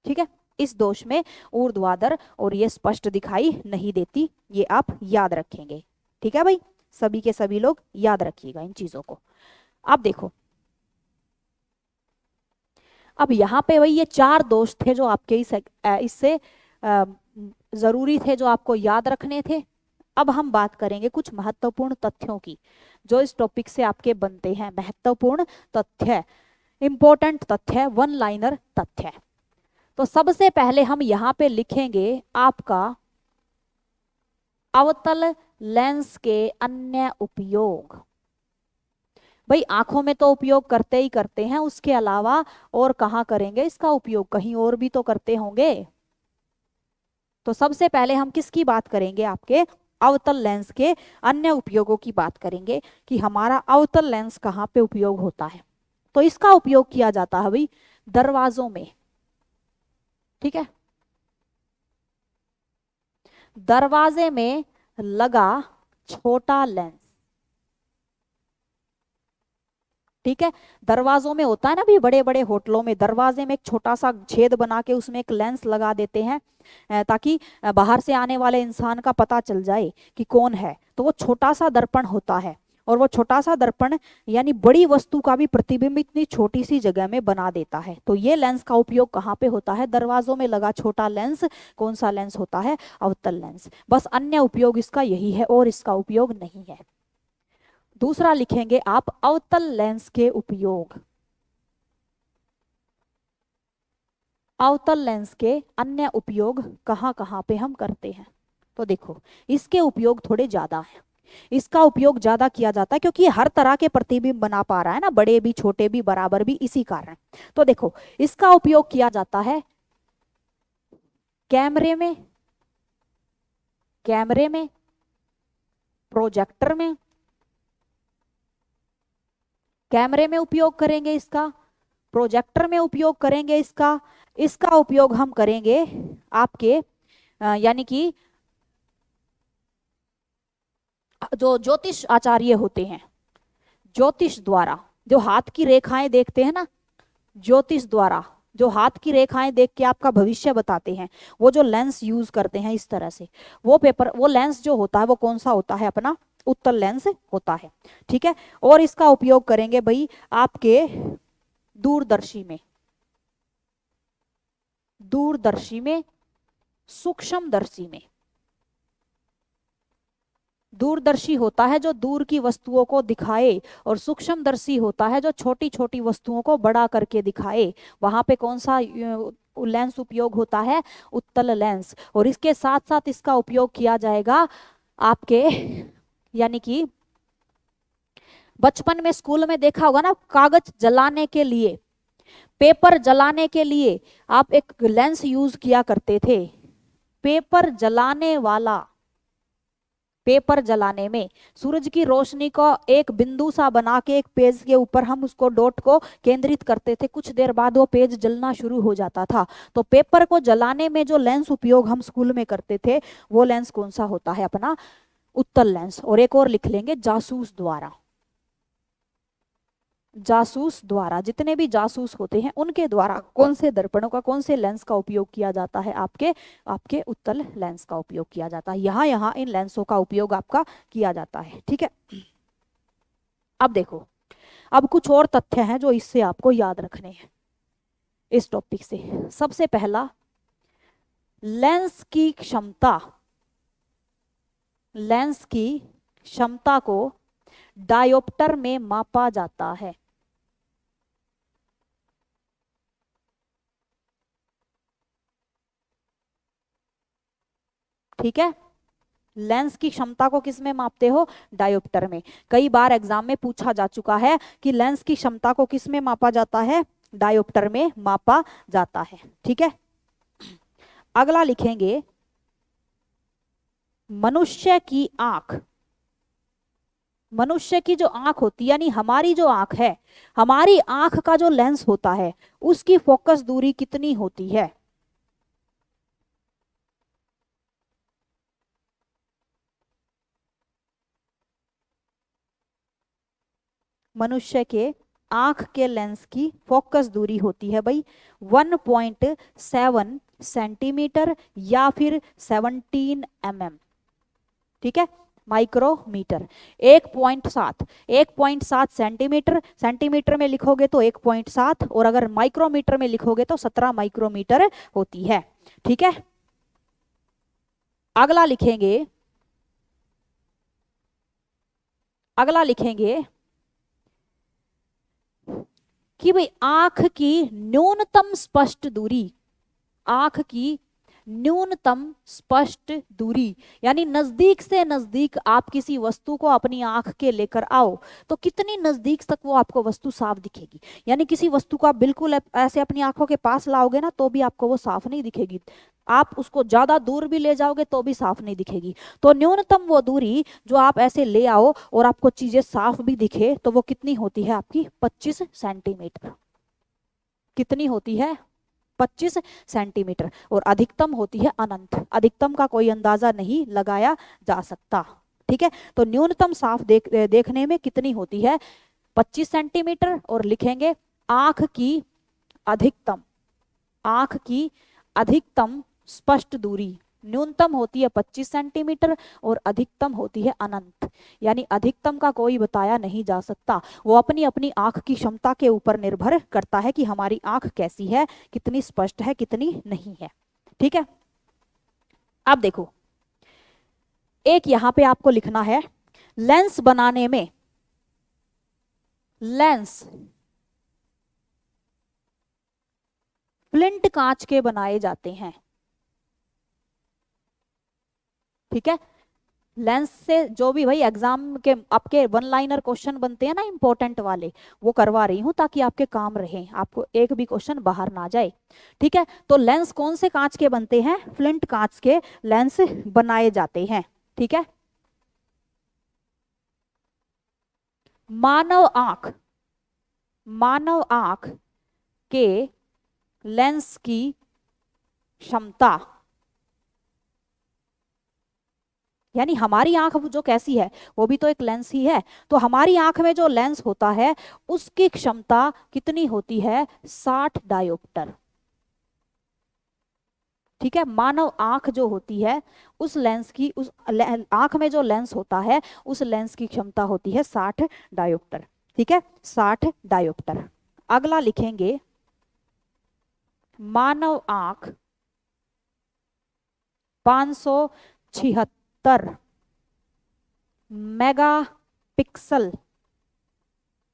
ठीक है, इस दोष में ऊर्ध्वाधर और ये स्पष्ट दिखाई नहीं देती, ये आप याद रखेंगे। ठीक है भाई, सभी के सभी लोग याद रखिएगा इन चीजों को। अब देखो, अब यहाँ पे भाई ये 4 दोष थे जो आपके इससे जरूरी थे, जो आपको याद रखने थे। अब हम बात करेंगे कुछ महत्वपूर्ण तथ्यों की जो इस टॉपिक से आपके बनते हैं। महत्वपूर्ण तथ्य, इंपॉर्टेंट तथ्य, वन लाइनर तथ्य। तो सबसे पहले हम यहाँ पे लिखेंगे आपका अवतल लेंस के अन्य उपयोग। भाई आंखों में तो उपयोग करते ही करते हैं, उसके अलावा और कहाँ करेंगे इसका उपयोग, कहीं और भी तो करते होंगे। तो सबसे पहले हम किसकी बात करेंगे, आपके अवतल लेंस के अन्य उपयोगों की बात करेंगे कि हमारा अवतल लेंस कहाँ पे उपयोग होता है। तो इसका उपयोग किया जाता है भाई दरवाजों में। ठीक है, दरवाजे में लगा छोटा लेंस। ठीक है, दरवाजों में होता है ना भी, बड़े बड़े होटलों में दरवाजे में एक छोटा सा छेद बना के उसमें एक लेंस लगा देते हैं ताकि बाहर से आने वाले इंसान का पता चल जाए कि कौन है। तो वो छोटा सा दर्पण होता है, और वो छोटा सा दर्पण यानी बड़ी वस्तु का भी प्रतिबिंब इतनी छोटी सी जगह में बना देता है। तो ये लेंस का उपयोग कहाँ पे होता है, दरवाजों में लगा छोटा लेंस। कौन सा लेंस होता है, अवतल लेंस। बस अन्य उपयोग इसका यही है और इसका उपयोग नहीं है। दूसरा लिखेंगे आप अवतल लेंस के उपयोग। अवतल लेंस के अन्य उपयोग कहाँ कहाँ पे हम करते हैं। तो देखो इसके उपयोग थोड़े ज्यादा हैं। इसका उपयोग ज्यादा किया जाता है क्योंकि ये हर तरह के प्रतिबिंब बना पा रहा है ना, बड़े भी छोटे भी बराबर भी, इसी कारण। तो देखो इसका उपयोग किया जाता है कैमरे में, कैमरे में, प्रोजेक्टर में, कैमरे में उपयोग करेंगे इसका, प्रोजेक्टर में उपयोग करेंगे इसका, इसका उपयोग हम करेंगे आपके यानी कि जो ज्योतिष आचार्य होते हैं, ज्योतिष द्वारा जो हाथ की रेखाएं देखते हैं ना, ज्योतिष द्वारा जो हाथ की रेखाएं देख के आपका भविष्य बताते हैं, वो जो लेंस यूज करते हैं इस तरह से, वो पेपर, वो लेंस जो होता है वो कौन सा होता है, अपना उत्तल लेंस होता है। ठीक है, और इसका उपयोग करेंगे भाई आपके दूरदर्शी में, दूरदर्शी में, सूक्ष्मदर्शी में। दूरदर्शी होता है जो दूर की वस्तुओं को दिखाए, और सूक्ष्मदर्शी होता है जो छोटी छोटी वस्तुओं को बड़ा करके दिखाए। वहां पे कौन सा लेंस उपयोग होता है, उत्तल लेंस। और इसके साथ साथ इसका उपयोग किया जाएगा आपके, यानी कि बचपन में स्कूल में देखा होगा ना, कागज जलाने के लिए, पेपर जलाने के लिए आप एक लेंस यूज किया करते थे, पेपर जलाने वाला। पेपर जलाने में सूरज की रोशनी को एक बिंदु सा बना के एक पेज के ऊपर हम उसको डॉट को केंद्रित करते थे, कुछ देर बाद वो पेज जलना शुरू हो जाता था। तो पेपर को जलाने में जो लेंस उपयोग हम स्कूल में करते थे, वो लेंस कौन सा होता है, अपना उत्तल लेंस। और एक और लिख लेंगे, जासूस द्वारा, जासूस द्वारा, जितने भी जासूस होते हैं उनके द्वारा कौन से दर्पणों का, कौन से लेंस का उपयोग किया जाता है, आपके आपके उत्तल लेंस का उपयोग किया जाता है। यहाँ यहाँ इन लेंसों का उपयोग आपका किया जाता है। ठीक है, अब देखो, अब कुछ और तथ्य हैं जो इससे आपको याद रखने हैं इस टॉपिक से। सबसे पहला, लेंस की क्षमता, लेंस की क्षमता को डायोप्टर में मापा जाता है। ठीक है, लेंस की क्षमता को किस में मापते हो, डायोप्टर में। कई बार एग्जाम में पूछा जा चुका है कि लेंस की क्षमता को किस में मापा जाता है, डायोप्टर में मापा जाता है। ठीक है, अगला लिखेंगे, मनुष्य की आंख, मनुष्य की जो आंख होती है, यानी हमारी जो आंख है, हमारी आंख का जो लेंस होता है उसकी फोकस दूरी कितनी होती है। मनुष्य के आंख के लेंस की फोकस दूरी होती है भाई 1.7 सेंटीमीटर या फिर 17 mm। ठीक है, माइक्रोमीटर। 1.7, 1.7 सेंटीमीटर, सेंटीमीटर में लिखोगे तो 1.7, और अगर माइक्रोमीटर में लिखोगे तो 17 माइक्रोमीटर होती है। ठीक है, अगला लिखेंगे, अगला लिखेंगे कि भाई आंख की न्यूनतम स्पष्ट दूरी, आंख की न्यूनतम स्पष्ट दूरी, यानी नजदीक से नजदीक आप किसी वस्तु को अपनी आंख के लेकर आओ तो कितनी नजदीक तक वो आपको वस्तु साफ दिखेगी। यानी किसी वस्तु को आप बिल्कुल ऐसे अपनी आंखों के पास लाओगे ना तो भी आपको वो साफ नहीं दिखेगी, आप उसको ज्यादा दूर भी ले जाओगे तो भी साफ नहीं दिखेगी। तो न्यूनतम वो दूरी जो आप ऐसे ले आओ और आपको चीजें साफ भी दिखे, तो वो कितनी होती है आपकी, 25 सेंटीमीटर। कितनी होती है, 25 सेंटीमीटर। और अधिकतम होती है अनंत, अधिकतम का कोई अंदाजा नहीं लगाया जा सकता। ठीक है, तो न्यूनतम साफ देखने में कितनी होती है, 25 सेंटीमीटर। और लिखेंगे आंख की अधिकतम, आंख की अधिकतम स्पष्ट दूरी, न्यूनतम होती है 25 सेंटीमीटर और अधिकतम होती है अनंत। यानी अधिकतम का कोई बताया नहीं जा सकता, वो अपनी अपनी आंख की क्षमता के ऊपर निर्भर करता है कि हमारी आंख कैसी है, कितनी स्पष्ट है, कितनी नहीं है। ठीक है, अब देखो, एक यहां पे आपको लिखना है, लेंस बनाने में, लेंस फ्लिंट कांच के बनाए जाते हैं। ठीक है, लेंस से जो भी भाई एग्जाम के आपके वन लाइनर क्वेश्चन बनते हैं ना इंपॉर्टेंट वाले, वो करवा रही हूँ ताकि आपके काम रहे, आपको एक भी क्वेश्चन बाहर ना जाए। ठीक है, तो लेंस कौन से कांच के बनते हैं? फ्लिंट कांच के लेंस बनाए जाते हैं। ठीक है, मानव आंख, मानव आंख के लेंस की क्षमता, यानी हमारी आंख जो कैसी है वो भी तो एक लेंस ही है, तो हमारी आंख में जो लेंस होता है उसकी क्षमता कितनी होती है? 60 डायोप्टर। ठीक है, मानव आंख जो होती है उस लेंस की, उस आंख में जो लेंस होता है उस लेंस की क्षमता होती है 60 डायोप्टर। ठीक है, 60 डायोप्टर। अगला लिखेंगे, मानव आंख 576 मेगा पिक्सल,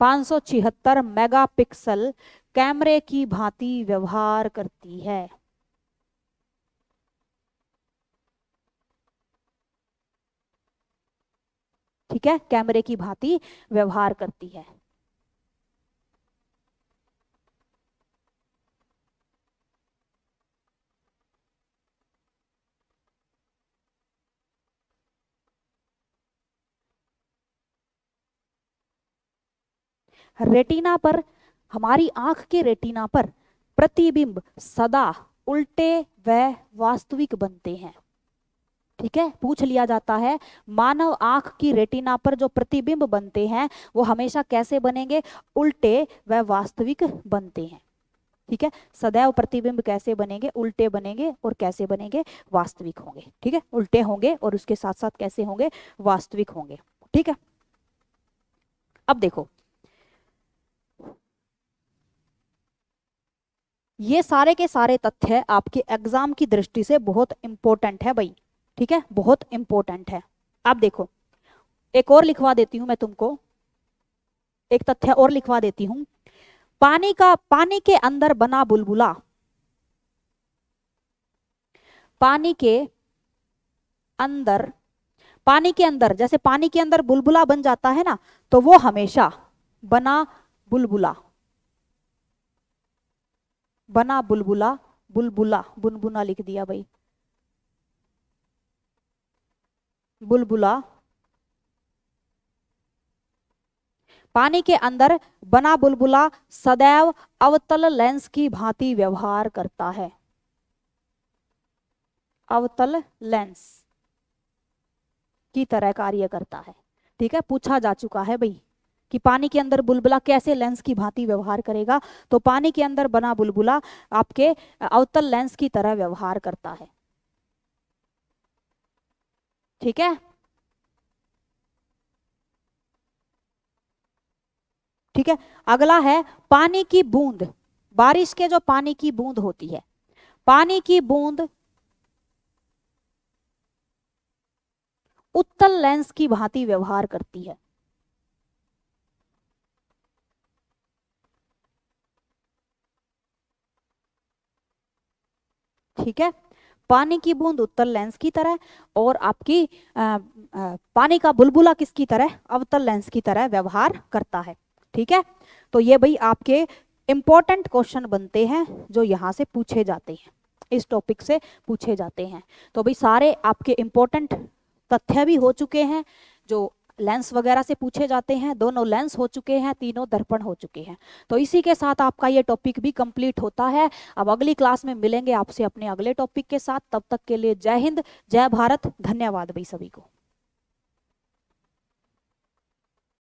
576 मेगापिक्सल कैमरे की भांति व्यवहार करती है। ठीक है, कैमरे की भांति व्यवहार करती है। रेटिना पर, हमारी आंख के रेटिना पर प्रतिबिंब सदा उल्टे व वास्तविक बनते हैं। ठीक है, पूछ लिया जाता है मानव आंख की रेटिना पर जो प्रतिबिंब बनते हैं वो हमेशा कैसे बनेंगे? उल्टे व वास्तविक बनते हैं। ठीक है, सदैव प्रतिबिंब कैसे बनेंगे? उल्टे बनेंगे, और कैसे बनेंगे? वास्तविक होंगे। ठीक है, उल्टे होंगे और उसके साथ साथ कैसे होंगे? वास्तविक होंगे। ठीक है, अब देखो, ये सारे के सारे तथ्य आपके एग्जाम की दृष्टि से बहुत इंपॉर्टेंट है भाई। ठीक है, बहुत इंपॉर्टेंट है। आप देखो, एक और लिखवा देती हूं मैं तुमको, एक तथ्य और लिखवा देती हूं। पानी के अंदर बना बुलबुला, पानी के अंदर, पानी के अंदर जैसे पानी के अंदर बुलबुला बन जाता है ना, तो वो हमेशा बना बुलबुला, बना बुलबुला, बुलबुला बुनबुना लिख दिया भाई, बुलबुला पानी के अंदर बना बुलबुला सदैव अवतल लेंस की भांति व्यवहार करता है। अवतल लेंस की तरह कार्य करता है। ठीक है, पूछा जा चुका है भाई कि पानी के अंदर बुलबुला कैसे लेंस की भांति व्यवहार करेगा, तो पानी के अंदर बना बुलबुला आपके अवतल लेंस की तरह व्यवहार करता है। ठीक है, ठीक है, अगला है पानी की बूंद, बारिश के जो पानी की बूंद होती है, पानी की बूंद उत्तल लेंस की भांति व्यवहार करती है। ठीक है, पानी की बूंद उत्तल लेंस की तरह, और आपकी पानी का बुलबुला किसकी तरह? अवतल लेंस की तरह व्यवहार करता है। ठीक है, तो ये भाई आपके इंपॉर्टेंट क्वेश्चन बनते हैं जो यहाँ से पूछे जाते हैं, इस टॉपिक से पूछे जाते हैं। तो भाई सारे आपके इंपॉर्टेंट तथ्य भी हो चुके हैं जो लेंस वगैरह से पूछे जाते हैं, दोनों लेंस हो चुके हैं, तीनों दर्पण हो चुके हैं। तो इसी के साथ आपका ये टॉपिक भी कंप्लीट होता है। अब अगली क्लास में मिलेंगे आपसे अपने अगले टॉपिक के साथ, तब तक के लिए जय हिंद, जय भारत, धन्यवाद भाई सभी को।